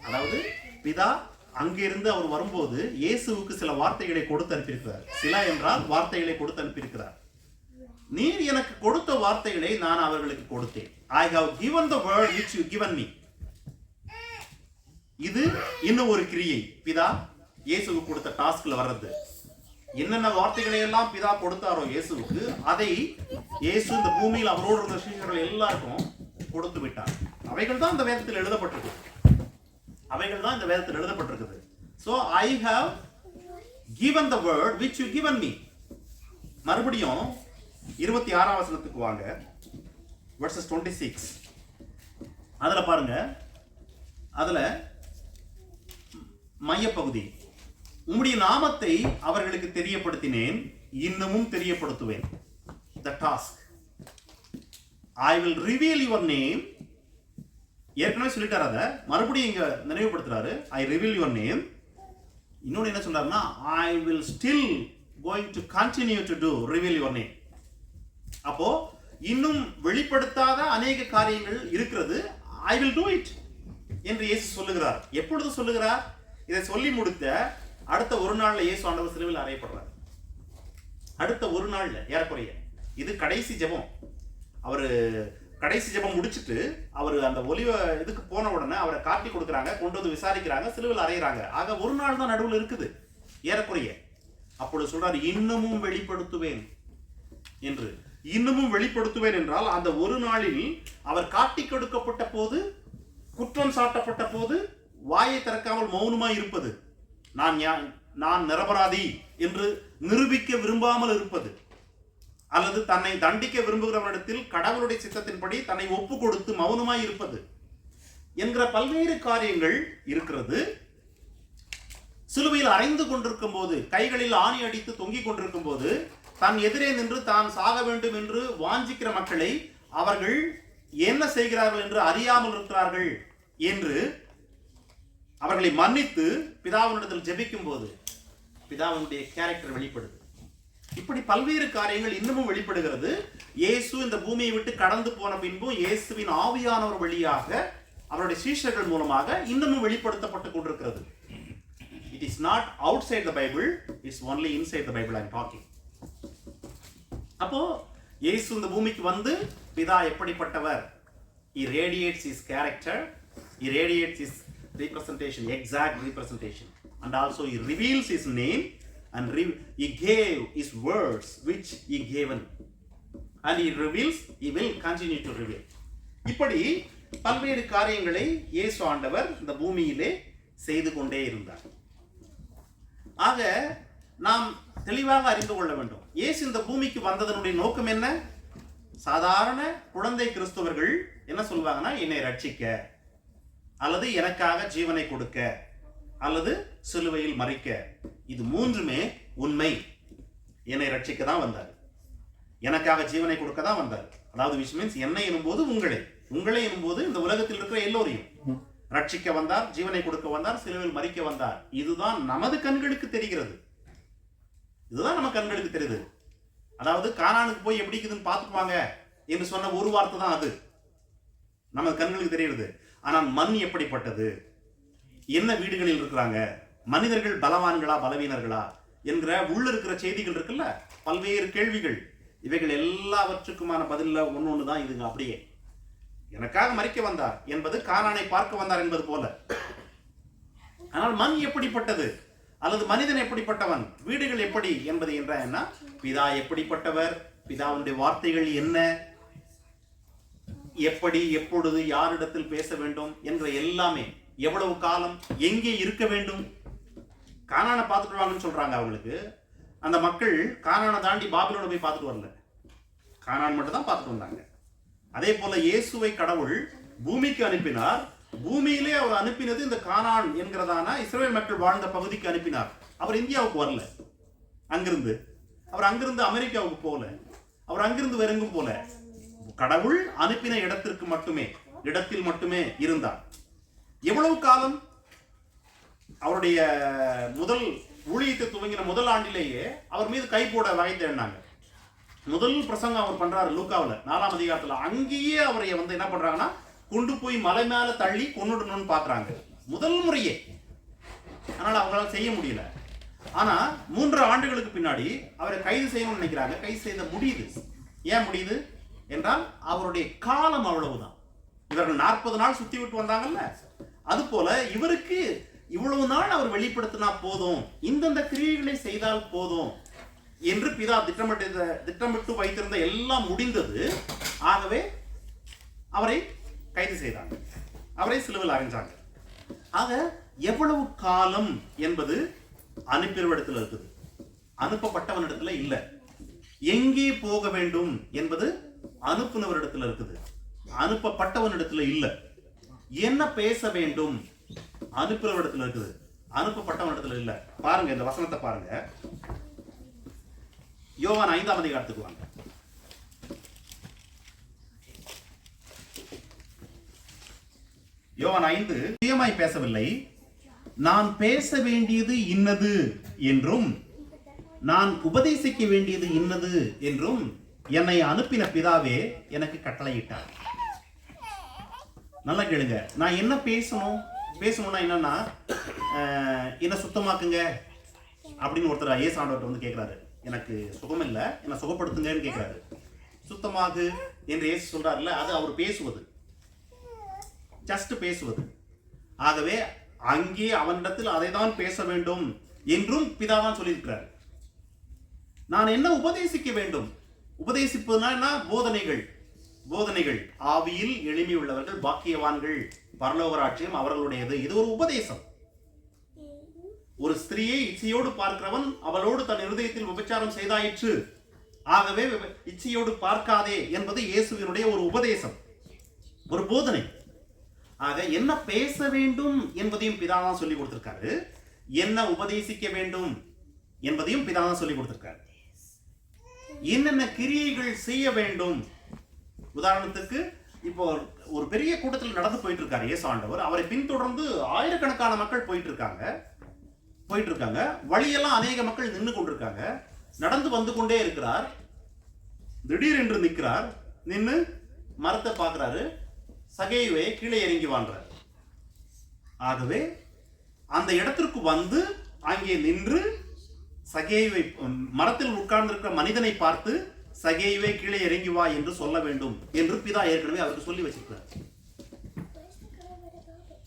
அதாவது பிதா அங்கிருந்து அவர் வரும்போது இயேசுவுக்கு சில வார்த்தைகளை கொடுத்து அனுப்பியிருக்கிறார். சில என்றால் வார்த்தைகளை கொடுத்து அனுப்பியிருக்கிறார். நீர் எனக்கு கொடுத்த வார்த்தைகளை நான் அவர்களுக்கு கொடுத்தேன். I have given the word which you given me. இது இன்னும் ஒரு கிரியை, பிதா இயேசுவுக்கு கொடுத்த டாஸ்க்ல வர்றது. என்னென்ன வார்த்தைகளை எல்லாம் பிதா கொடுத்தாரோ இயேசுவுக்கு, அதை இயேசு இந்த பூமியில் அவரோடு இருந்த சீஷர்கள் எல்லாருக்கும் கொடுத்து விட்டார். அவைகள் தான் இந்த வேதத்தில் எழுதப்பட்டிருக்கு. அவைகள் தான் இந்த வேதத்தில் எழுதப்பட்டிருக்குது. So I have given the word which you given me. மறுபடியும் 26ஆம் வசனத்துக்கு வாங்க, verses 26. அதுல பாருங்க, அதுல மையப்பகுதி, உம்முடைய நாமத்தை அவர்களுக்கு தெரியப்படுத்தினேன், இன்னமும் தெரியப்படுத்துவேன். The task. I will reveal your name. ஏற்கனவே சொல்லிட்டார், அதை மறுபடியும் இங்க நினைவுபடுத்துறாரு. I reveal your name. இன்னொன்று என்ன சொல்றாருன்னா, I will still going to continue to do reveal your name. அப்போ இன்னும் வெளிப்படுத்தாத அநேக காரியங்கள் இருக்கிறது. I will do it என்று இயேசு சொல்லுகிறார். எப்பொழுது சொல்லுகிறார்? இதை சொல்லி முடித்த அடுத்த ஒரு நாள்ல இயேசு ஆண்டவர் சிலுவையில் அறையப்படுறார். அடுத்த ஒரு நாள்ல ஏறக்குறைய இது கடைசி ஜெபம். அவர் கடைசி ஜெபம் முடிச்சுட்டு அவர் அந்த ஒலிவ இதுக்கு போன உடனே அவரை காட்டி கொடுக்குறாங்க, கொண்டு வந்து விசாரிக்கிறாங்க, சிலுவையில் அறையிறாங்க. ஆக ஒரு நாள் தான் நடுவில் இருக்குது ஏறக்குறைய. அப்பொழுது சொல்றாரு, இன்னமும் வெளிப்படுத்துவேன் என்று. இன்னமும் வெளிப்படுத்துவேன் என்றால் அந்த ஒரு நாளில் அவர் காட்டி கொடுக்கப்பட்ட போது, குற்றம் சாட்டப்பட்ட போது வாயை திறக்காமல் மௌனமாய் இருப்பது, நான் நிரபராதி என்று நிரூபிக்க விரும்பாமல் இருப்பது, அல்லது தன்னை தண்டிக்க விரும்புகிறவரிடத்தில் கடவுளுடைய சித்தத்தின்படி தன்னை ஒப்பு கொடுத்து மௌனமாய் இருப்பது என்கிற பல்வேறு காரியங்கள் இருக்கிறது. சிலுவையில் அறைந்து கொண்டிருக்கும் போது, கைகளில் ஆணி அடித்து தொங்கிக் கொண்டிருக்கும் போது, தன் எதிரே நின்று தான் சாக வேண்டும் என்று வாஞ்சிக்கிற மக்களை அவர்கள் என்ன செய்கிறார்கள் என்று அறியாமல் இருக்கிறார்கள் என்று அவர்களை மன்னித்து பிதாவினிடத்தில் ஜெபிக்கும் போது பிதாவினுடைய கேரக்டர் வெளிப்படுது. இப்படி பல்வேறு காரியங்கள் இன்னமும் வெளிப்படுகிறது. இயேசு இந்த பூமியை விட்டு கடந்து போன பின்பும் இயேசுவின் ஆவியானவர் வழியாக அவருடைய சீஷர்கள் மூலமாக இன்னமும் வெளிப்படுத்தப்பட்டு கொண்டிருக்கிறது. It is not outside the Bible, it's only inside the Bible I am talking. அப்போ இயேசு இந்த பூமிக்கு வந்து பிதா எப்படிப்பட்டவர், he radiates his character, he radiates his representation, exact representation, and also he reveals his name and he gave his words which he given, and he reveals, he will continue to reveal. இப்படி பல்வேறு காரியங்களை இயேசு ஆண்டவர் இந்த பூமியிலே செய்து கொண்டே இருந்தார். ஆக நாம் தெளிவாக அறிந்து கொள்ள வேண்டும், இயேசு இந்த பூமிக்கு வந்ததனுடைய நோக்கம் என்ன? சாதாரண குழந்தை கிறிஸ்தவர்கள் என்ன சொல்வாங்கன்னா, என்னை ரட்சிக்க, அல்லது எனக்காக ஜீவனை கொடுக்க, அல்லது சிலுவையில் மறிக்க. இது மூன்றுமே உண்மை. என்னை ரட்சிக்க தான் வந்தார், எனக்காக ஜீவனை கொடுக்க தான் வந்தார். அதாவது which means என்னை எனும்போது உங்களை எனும்போது இந்த உலகத்தில் இருக்கிற எல்லோரையும் ரட்சிக்க வந்தார், ஜீவனை கொடுக்க வந்தார், சிலுவையில் மறிக்க வந்தார். இதுதான் நமது கண்களுக்கு தெரிகிறது. இதுதான் நம்ம கண்களுக்கு தெரியுது. அதாவது கானானுக்கு போய் எப்படி இருக்குதுன்னு பார்த்துக்குவாங்க என்று சொன்ன ஒரு வார்த்தை தான் அது நம்ம கண்களுக்கு தெரியுது. ஆனால் மண் எப்படிப்பட்டது, என்ன வீடுகளில் இருக்கிறாங்க, மனிதர்கள் பலவான்களா பலவீனர்களா என்கிற உள்ள இருக்கிற செய்திகள் இருக்குல்ல, பல்வேறு கேள்விகள், இவைகள் எல்லாவற்றுக்குமான பதில ஒண்ணு தான் இதுங்க. அப்படியே எனக்காக மறிக்க வந்தார் என்பது கானானை பார்க்க வந்தார் என்பது போல. ஆனால் மண் எப்படிப்பட்டது, அல்லது மனிதன் எப்படிப்பட்டவன், வீடுகள் எப்படி என்பது என்ன, பிதா எப்படிப்பட்டவர், பிதாவுடைய வார்த்தைகள் என்ன, எப்படி எப்பொழுது யாரிடத்தில் பேச வேண்டும் என்ற எல்லாமே, எவ்வளவு காலம் எங்கே இருக்க வேண்டும். கானானை பார்த்துட்டு வாங்கன்னு சொல்றாங்க அவங்களுக்கு. அந்த மக்கள் கானானை தாண்டி பாபிலோனை போய் பார்த்துட்டு வரல, கானான் மட்டும் தான் பார்த்துட்டு வந்தாங்க. அதே போல இயேசுவை கடவுள் பூமிக்கு அனுப்பினார். பூமியிலே அவர் அனுப்பினது இந்த கானான் என்கிறதான இஸ்ரவேல் மக்கள் வாழ்ந்த பகுதிக்கு அனுப்பினார். அவர் இந்தியாவுக்கு வரல. அங்கிருந்து அவர் அங்கிருந்து அமெரிக்காவுக்கு போல, அவர் அங்கிருந்து வேறெங்கும் போல. கடவுள் அனுப்பின இடத்தில் மட்டுமே இருந்தார். எவ்வளவு காலம்? அவருடைய முதல் ஊழியத்தை துவங்கின முதல் ஆண்டிலேயே அவர் மீது கை போட வகை தேடினாங்க. முதல் பிரசங்கம் அவர் பண்றாரு லூக்காவில் 4ஆம் அதிகாரத்தில். அங்கேயே அவரை என்ன பண்றாங்கன்னா கொண்டு போய் மலை மேல தள்ளி கொன்னுடணும்னு பாக்குறாங்க, முதல் முறையே. அதனால அவங்களால செய்ய முடியல. ஆனா 3 ஆண்டுகளுக்கு பின்னாடி அவரை கைது செய்யணும்னு நினைக்கிறாங்க. கைது செய்த முடியுது. ஏன் முடியுது என்றால் அவருடைய காலம் அவ்வளவுதான். இவர்கள் 40 நாள் சுத்தி விட்டு வந்தாங்கல்ல, அது போல இவருக்கு இவ்வளவு நாள் அவர் வெளிப்படுத்தினா போதும், இந்தந்த கிரியைகளை செய்தால் போதும் என்று பிதா திட்டமிட்டு வைத்திருந்த எல்லாம் முடிந்தது. ஆகவே அவரை கைது செய்தாங்க, அவரை சிலுவையில் அறைஞ்சாங்க. ஆக எவ்வளவு காலம் என்பது அனுப்பியவரிடத்தில் இருக்குது, அனுப்பப்பட்டவனிடத்துல இல்ல. எங்கே போக வேண்டும் என்பது அனுப்புனவரிடத்தில் இருக்குது, அனுப்பப்பட்டவனிடத்துல இல்ல. என்ன பேச வேண்டும் அனுப்புறவரிடத்துல இருக்குது, அனுப்பப்பட்டவனிடத்துல இல்ல. பாருங்க இந்த வசனத்தை பாருங்க. யோவான் 5ஆம் அதிகாரத்துக்கு வாங்க. யோவான் 5 சுயமாய் பேசவில்லை, நான் பேச வேண்டியது இன்னது என்றும் நான் உபதேசிக்க வேண்டியது இன்னது என்றும் என்னை அனுப்பின பிதாவே எனக்கு கட்டளையிட்டார். நல்லா கேளுங்க. நான் என்ன பேசணும்னா என்னன்னா, என்ன சுத்தமாக்குங்க அப்படின்னு ஒருத்தர் இயேசு ஆண்டவர்கிட்ட வந்து கேட்கிறாரு. எனக்கு சுகம் இல்லை, என்ன சுகப்படுத்துங்கன்னு கேட்கிறாரு. சுத்தமாகு என்று இயேசு சொல்றாருல்ல, அது அவர் பேசுவது, ஜஸ்ட் பேசுவது. ஆகவே அங்கே அவனிடத்தில் அதை தான் பேச வேண்டும் என்றும் பிதாதான் சொல்லியிருக்கிறார். நான் என்ன உபதேசிக்க வேண்டும்? உபதேசிப்பதுனா போதனைகள். ஆவியில் எளிமை உள்ளவர்கள் பாக்கியவான்கள், பரலோக ராஜ்யம் அவர்களுடையது. இது ஒரு உபதேசம். ஒரு ஸ்திரீயை இச்சையோடு பார்க்கிறவன் அவளோடு தன் இருதயத்தில் விபச்சாரம் செய்தாயிற்று, ஆகவே இச்சையோடு பார்க்காதே என்பது இயேசுவினுடைய ஒரு உபதேசம், ஒரு போதனை. ஆக என்ன பேச வேண்டும் என்பதையும் பிதாதான் சொல்லி கொடுத்திருக்காரு, என்ன உபதேசிக்க வேண்டும் என்பதையும் பிதாதான் சொல்லி கொடுத்திருக்காரு. என்னென்ன கிரியைகள் செய்ய வேண்டும். உதாரணத்துக்கு இப்போ ஒரு பெரிய கூட்டத்தில் நடந்து போயிட்டு இருக்காரு இயேசு ஆண்டவர். அவரை பின்தொடர்ந்து ஆயிரக்கணக்கான மக்கள் போயிட்டு இருக்காங்க. வழியெல்லாம் அநேக மக்கள் நின்று கொண்டிருக்காங்க. நடந்து வந்து கொண்டே இருக்கிறார். திடீரென்று நிற்கிறார், நின்று மரத்தை பார்க்கிறாரு. சகேயுவே கீழே இறங்கி வாழ்றார். ஆகவே அந்த இடத்திற்கு வந்து அங்கே நின்று சகேயுவை, மரத்தில் உட்கார்ந்திருக்கிற மனிதனை பார்த்து சகேயுவே கீழே இறங்கி வா என்று சொல்ல வேண்டும் என்று பிதா ஏற்கனவே அவருக்கு சொல்லி வச்சிருக்கிறார்.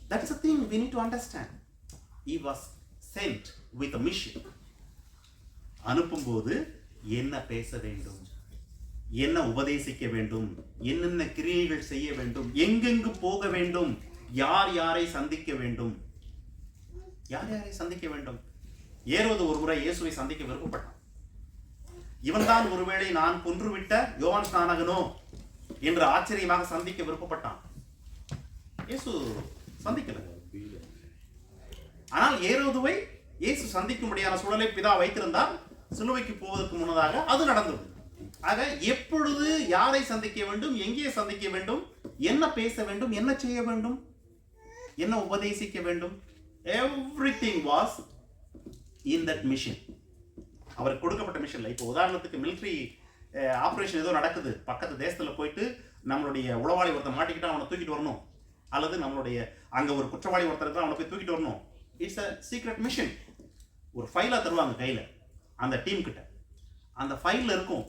That's the thing we need to understand. He was sent with a mission. அனுப்பும்போது என்ன பேச வேண்டும், என்ன உபதேசிக்க வேண்டும், என்னென்ன கிரியைகள் செய்ய வேண்டும், எங்கெங்கு போக வேண்டும், யார் யாரை சந்திக்க வேண்டும். ஏரோது ஒரு முறை இயேசுவை சந்திக்க விருப்பப்பட்டான். இவன்தான் ஒருவேளை நான் கொன்றுவிட்ட யோவான் ஸ்நானகனோ என்று ஆச்சரியமாக சந்திக்க விருப்பப்பட்டான். இயேசு சந்திக்கல. ஆனால் ஏரோதுவை இயேசு சந்திக்கும்படியான சூழலை பிதா வைத்திருந்தால் சிலுவைக்கு போவதற்கு முன்னதாக அது நடந்தது. ஆக எப்பொழுது யாரை சந்திக்க வேண்டும், எங்கே சந்திக்க வேண்டும், என்ன பேச வேண்டும், என்ன செய்ய வேண்டும், என்ன உபதேசிக்க வேண்டும், everything was in that mission. அவருக்கு கொடுக்கப்பட்ட மிஷன்ல. இப்போ உதாரணத்துக்கு மிலிட்டரி ஆபரேஷன் ஏதோ நடக்குது, பக்கத்து தேசத்துல போயிட்டு நம்மளுடைய உளவாளி ஒருத்தர் மாட்டிக்கிட்டு அவனை தூக்கிட்டு வரணும், அல்லது நம்மளுடைய அங்க ஒரு குற்றவாளி ஒருத்தர் இருக்கிற அவனை போய் தூக்கிட்டு வரணும். It's a secret mission. ஒரு ஃபைலா தருவாங்க கையில அந்த டீம் கிட்ட. அந்த ஃபைல்ல இருக்கும்,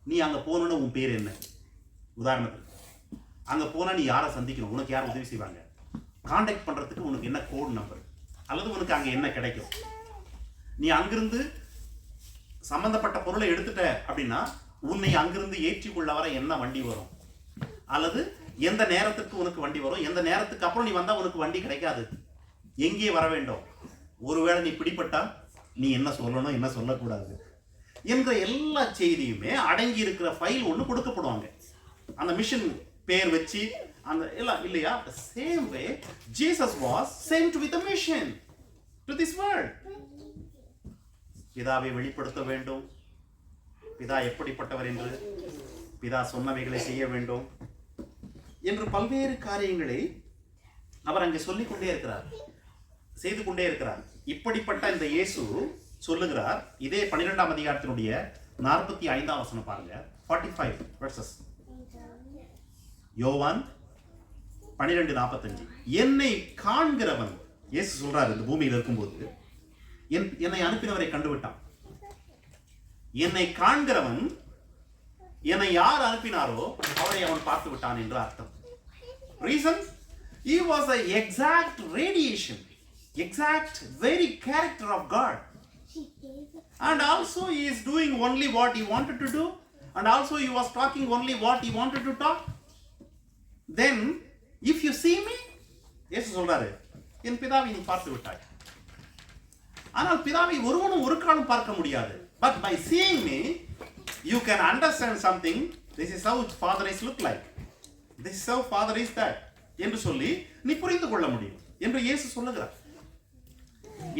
நீ அங்க போகணும்னு உன் பேர் என்ன, உதாரணத்துக்கு அங்க போனா நீ யாரை சந்திக்கணும், உனக்கு யார் உதவி செய்வாங்க, கான்டாக்ட் பண்றதுக்கு உனக்கு என்ன கோட் நம்பர், அல்லது உனக்கு அங்க என்ன கிடைக்கும். நீ அங்கிருந்து சம்பந்தப்பட்ட பொருளை எடுத்துட்ட அப்படின்னா உன்னை அங்கிருந்து ஏற்றிக்கொள்ள வர என்ன வண்டி வரும், அல்லது எந்த நேரத்துக்கு உனக்கு வண்டி வரும், எந்த நேரத்துக்கு அப்புறம் நீ வந்தா உனக்கு வண்டி கிடைக்காது, எங்கே வர வேண்டும், ஒருவேளை நீ பிடிப்பட்டா நீ என்ன சொல்லணும் என்ன சொல்லக்கூடாது என்ற எல்லா செய்தியுமே அடங்கி இருக்கிற ஃபைல் ஒன்று கொடுக்கப்படுவாங்க. அந்த மிஷன் பேர் வச்சு அந்த எல்லாம் இல்லையா. Same way Jesus was send with a mission to this world. பிதாவை வெளிப்படுத்த வேண்டும், பிதா எப்படிப்பட்டவர் என்று, பிதா சொன்னவைகளை செய்ய வேண்டும் என்று பல்வேறு காரியங்களை அவர் அங்கே சொல்லிக் கொண்டே இருக்கிறார், செய்து கொண்டே இருக்கிறார். இப்படிப்பட்ட இந்த இயேசு சொல்லுகிறார். இதே 12ஆம் அதிகாரத்தினுடைய 45ஆம் வசனம் பாருங்க. 45 verses. யோவான் 12:45. என்னை காண்கிறவன், இயேசு சொல்றாரு இந்த பூமியில் இருக்கும்போது, என்னை அனுப்பினவரை கண்டுவிட்டான். என்னை காண்கிறவன் என்னை யார் அனுப்பினாரோ அவரை அவன் பார்த்து விட்டான் என்று அர்த்தம். Reason? He was an exact radiation, exact very character of God. And also he is doing only what he wanted to do, and also he was talking only what he wanted to talk. Then if you see me, இயேசு சொல்றாரு, என் பிதாவை நீ பார்த்து விட்டாய். ஆனால் பிதாவை ஒருவனும் ஒரு காலம் பார்க்க முடியாது. But by seeing me, you can understand something. This is how Father is look like. This is how Father is that. என்று சொல்லி நீ புரிந்து கொள்ள முடியும் என்று இயேசு சொல்லுகிறார்.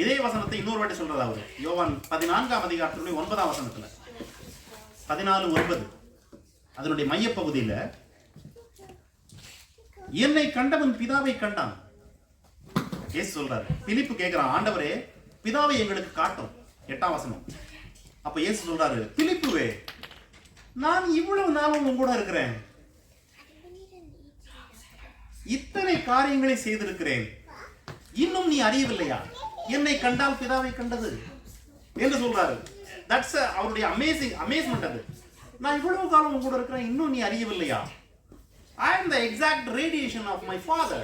இதே வசனத்தை இன்னொரு வாட்டி சொல்றது அவரு யோவான் 14ஆம் அதிகாரத்தினுடைய 9ஆம் வசனத்துல 14:9 அதனுடைய மையப்பகுதியில, என்னை கண்டவன் பிதாவை கண்டான். இயேசு சொல்றாரு. பிலிப்பு கேட்கிறான், ஆண்டவரே பிதாவை எங்களுக்கு காட்டும். 8ஆம் வசனம். அப்ப இயேசு சொல்றாரு, பிலிப்புவே, நான் இவ்வளவு நாளும் உன் கூட இருக்கிறேன், இத்தனை காரியங்களை செய்திருக்கிறேன், இன்னும் நீ அறியவில்லையா? என்னை கண்டால் பிதாவை கண்டது என்று சொல்றாரு. தட்ஸ் அவருடைய அமேஸ்மெண்ட். அது நான் இவ்வளவு காலம் உன் கூட இருக்கிறேன், இன்னும் நீ அறியவில்லையா? I am the exact radiation of my Father.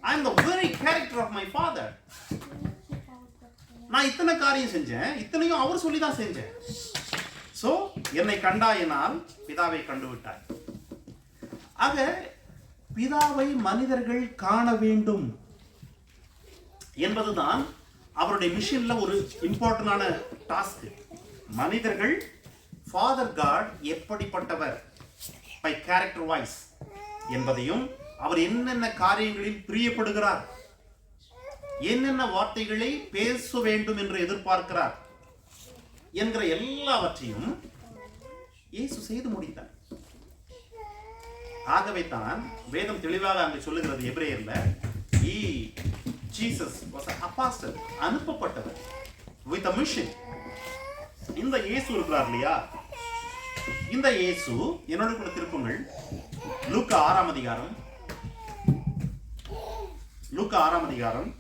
I am the very character of my Father. நான் இத்தனை காரியம் செஞ்சேன், இத்தனையும் அவர் சொல்லி தான் செஞ்சேன். சோ என்னை கண்டாயினால் பிதாவை கண்டு விட்டாய். ஆக பிதாவை மனிதர்கள் காண வேண்டும் என்பதுதான் அவருடைய மிஷன்ல ஒரு இம்பார்ட்டன்டான டாஸ்க். மனிதர்கள் ஃபாதர் காட் எப்படிப்பட்டவர் பை கேரக்டர் வைஸ் என்பதையும், அவர் என்னென்ன காரியங்களில் பிரியப்படுகிறார், என்னென்ன வார்த்தைகளை பேச வேண்டும் என்று எதிர்பார்க்கிறார் என்கிற எல்லாவற்றையும் இயேசு செய்து முடித்தார். ஆகவே தான் வேதம் தெளிவாக அங்கு சொல்லுகிறது எபிரேயர்ல, ஜீசஸ் was an apostle, அனுப்பப்பட்டவர் with a mission. இந்த இயேசு இருக்கிறார் இல்லையா, இந்த இயேசு என்னோட கூட திருப்புங்கள் லூக்கா 6ஆம் அதிகாரம், லூக்கா 6ஆம் அதிகாரம்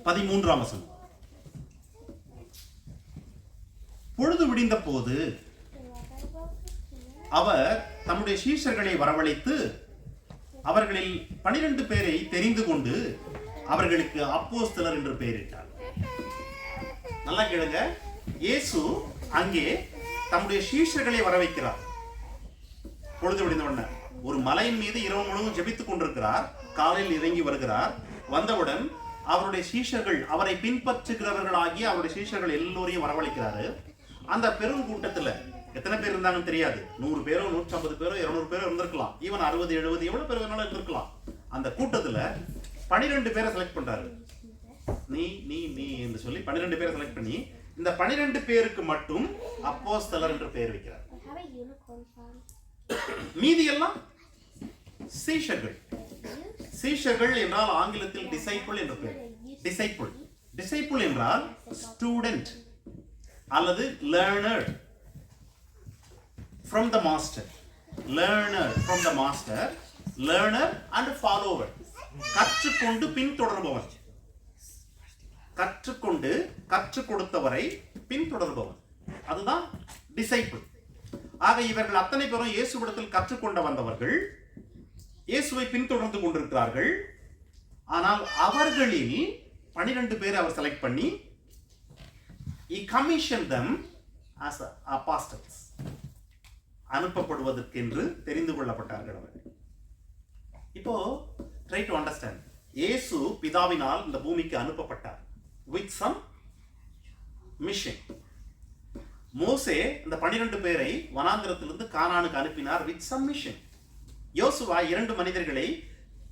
13ஆம் வசனம். பொழுது விடிந்த போது அவர் தம்முடைய சீஷர்களை வரவழைத்து அவர்களில் 12 பேரை தெரிந்து கொண்டு அவர்களுக்கு அப்போஸ்தலர் என்று பெயரிட்டார். நல்லா கேளுங்க, இயேசு அங்கே தம்முடைய சீஷர்களை வர வைக்கிறார். பொழுது விடிந்தவுடனே ஒரு மலையின் மீது இரவு முழுவதும் ஜெபித்துக் கொண்டிருக்கிறார். காலையில் இறங்கி வருகிறார். வந்தவுடன் அவருடைய சீஷர்கள், அவரை பின்பற்றுகிறவர்களாகிய அவருடைய சீஷர்கள் எல்லோரையும் வரவழைக்கிறாரு. அந்த பெருங்கூட்டத்துல எத்தனை பேர் இருந்தாங்கன்னு தெரியாது. 100 பேரோ 150 பேரோ 200 பேரோ இருந்திருக்கலாம். ஈவன் 60 70 எவ்வளவு பேர் வேணாலும் இருந்திருக்கலாம். அந்த கூட்டத்துல 12 பேரை செலக்ட் பண்றாரு. நீ நீ நீ என்று சொல்லி 12 பேரை செலக்ட் பண்ணி இந்த 12 பேருக்கு மட்டும் அப்போஸ்தலர் என்று பெயர் வைக்கிறார். மீதி எல்லாம் சீஷர்கள். சீஷர்கள் என்றால் ஆங்கிலத்தில் டிசைபிள் என்று பெயர். டிசைபிள், டிசைபிள் என்றால் ஸ்டூடெண்ட் அல்லது learner from the master. Learner from the master, learner and follower. கற்றுக்கொண்டு பின்தொடர்பவன், கற்றுக்கொண்டு கற்றுக் கொடுத்தவரை பின்தொடர்பவன், அதுதான் டிசைபிள். ஆக இவர்கள் அத்தனை பேரும் இயேசுவிடத்தில் கற்றுக்கொண்டு வந்தவர்கள், இயேசுவை பின்தொடர்ந்து கொண்டிருக்கிறார்கள். ஆனால் அவர்களில் 12 பேரை அவர் செலக்ட் பண்ணி he commissioned them as apostles, அனுப்பப்படுவதற்கென்று தெரிந்து கொள்ளப்பட்டார்கள் அவர்கள். இப்போ try to understand, இயேசு பிதாவினால் இந்த பூமிக்கு அனுப்பப்பட்டார் with some mission. மோசே இந்த 12 பேரை வனாந்திரத்திலிருந்து கானானுக்கு அனுப்பினார் with some mission. யோசுவா 2 மனிதர்களை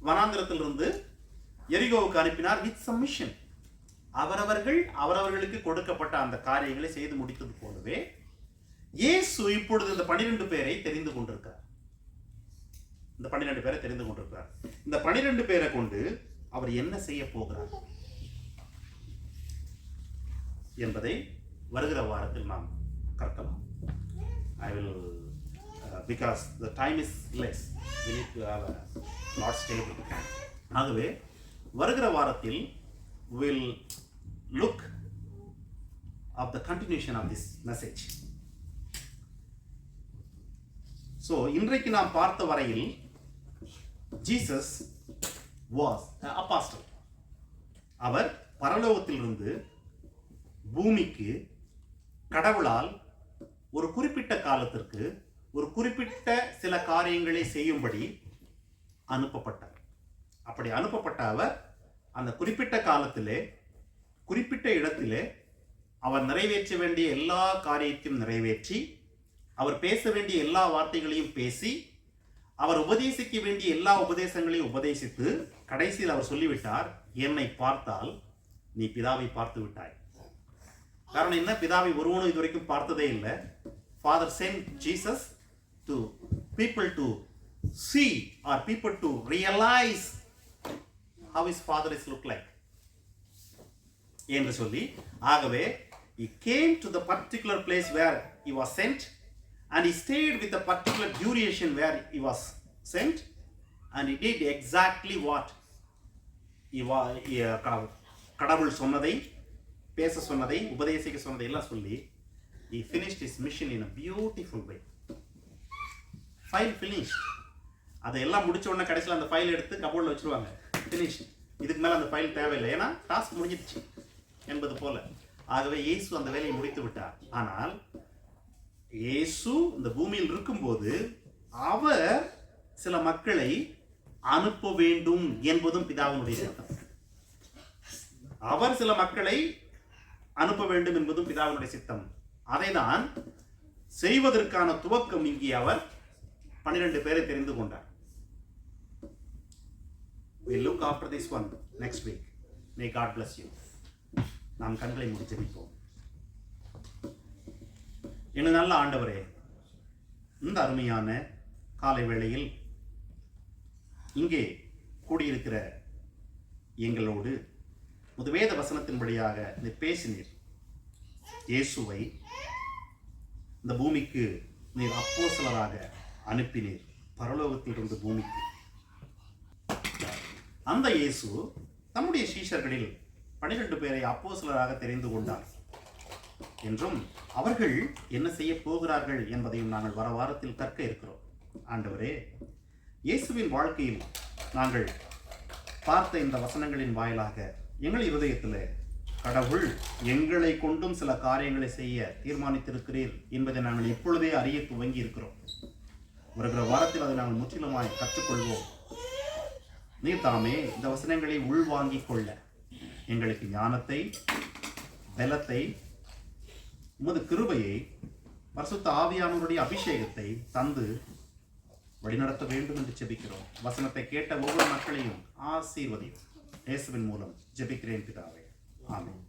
வனாந்திரத்திலிருந்து எரிகோவுக்கு அனுப்பினார் with some mission. அவரவர்களுக்கு கொடுக்கப்பட்ட அந்த காரியங்களை செய்து முடித்தது போலவே இயேசு இப்பொழுது இந்த 12 பேரை தெரிந்து கொண்டிருக்கிறார். இந்த 12 பேரை தெரிந்து கொண்டிருக்கிறார். இந்த 12 பேரை கொண்டு அவர் என்ன செய்ய போகிறார் என்பதை வருகிற வாரத்தில் நாம் கற்கலாம். I will because the time is less, we need to have a lot stable. ஆகவே வருகிற வாரத்தில் will look of the continuation of this message. So இன்றைக்கு நாம் பார்த்த வரையில் Jesus was an apostle. அவர் பரலோகத்திலிருந்து பூமிக்கு கடவுளால் ஒரு குறிப்பிட்ட காலத்திற்கு ஒரு குறிப்பிட்ட சில காரியங்களை செய்யும்படி அனுப்பப்பட்டார். அப்படி அனுப்பப்பட்ட அவர் அந்த குறிப்பிட்ட காலத்திலே குறிப்பிட்ட இடத்திலே அவர் நிறைவேற்ற வேண்டிய எல்லா காரியத்தையும் நிறைவேற்றி, அவர் பேச வேண்டிய எல்லா வார்த்தைகளையும் பேசி, அவர் உபதேசிக்க வேண்டிய எல்லா உபதேசங்களையும் உபதேசித்து கடைசியில் அவர் சொல்லிவிட்டார், என்னை பார்த்தால் நீ பிதாவை பார்த்து விட்டாய். காரணம் என்ன? பிதாவை ஒருவனும் இதுவரைக்கும் பார்த்ததே இல்லை. Father sent Jesus to people to see or people to realize how his father is look like என்று சொல்லி, ஆகவே he came to the particular place where he was sent and he stayed with the particular duration where he was sent and he did exactly what கடவுள் சொன்னதை, பேச சொன்னதை, உபதேசிக்க சொன்னதை எல்லாம் சொல்லி he finished his mission in a beautiful way. File finished. அதெல்லாம் முடிச்ச உடனே கடைசியில் அந்த ஃபைல் எடுத்து கபோர்டில் வச்சிருவாங்க. ஃபினிஷ். இதுக்கு மேலே அந்த ஃபைல் தேவையில்லை, ஏன்னா டாஸ்க் முடிஞ்சிடுச்சு என்பது போல. ஆகவே இயேசு அந்த வேலையை முடித்து விட்டார். ஆனால் இயேசு இந்த பூமியில் இருக்கும்போது அவர் சில மக்களை அனுப்ப வேண்டும் என்பதும் பிதாவினுடைய சித்தம். அவர் சில மக்களை அனுப்ப வேண்டும் என்பதும் பிதாவினுடைய சித்தம். அதைதான் செய்வதற்கான துவக்கம் இங்கே அவர் 12 பேரை தெரிந்து கொண்டார். We look after this one next week. May God bless you. நாம் கண்களை மூடி ஜெபிப்போம். என்ன நல்ல ஆண்டவரே, இந்த அருமையான காலை வேளையில் இங்கே கூடியிருக்கிற எங்களோடு வேத வசனத்தின்படியாக நீ பேசினீர். இயேசுவை இந்த பூமிக்கு நீர் அப்போஸ்தலராக அனுப்பினீர், பரலோகத்திலிருந்து பூமிக்கு. அந்த இயேசு தம்முடைய சீஷர்களில் 12 பேரை அப்போஸ்தலராக தெரிந்து கொண்டார் என்றும் அவர்கள் என்ன செய்ய போகிறார்கள் என்பதையும் நாங்கள் வர வாரத்தில் கற்க இருக்கிறோம். ஆண்டவரே, இயேசுவின் வாழ்க்கையில் நாங்கள் பார்த்த இந்த வசனங்களின் வாயிலாக எங்கள் இருதயத்தில் கடவுள் எங்களை கொண்டும் சில காரியங்களை செய்ய தீர்மானித்திருக்கிறீர் என்பதை நாங்கள் எப்பொழுதே அறிய துவங்கி இருக்கிறோம். வருகிற வாரத்தில் அதை நாங்கள் முற்றிலுமாய் கற்றுக்கொள்வோம். நீர் தாமே இந்த வசனங்களை உள்வாங்கிக் கொள்ள எங்களுக்கு ஞானத்தை, பலத்தை, உமது கிருபையை, பரிசுத்த ஆவியானவருடைய அபிஷேகத்தை தந்து வழிநடத்த வேண்டும் என்று ஜெபிக்கிறோம். வசனத்தை கேட்ட ஒவ்வொரு மக்களையும் ஆசீர்வதியும். இயேசுவின் மூலம் ஜெபிக்கிறேன் பிதாவே. ஆமென்.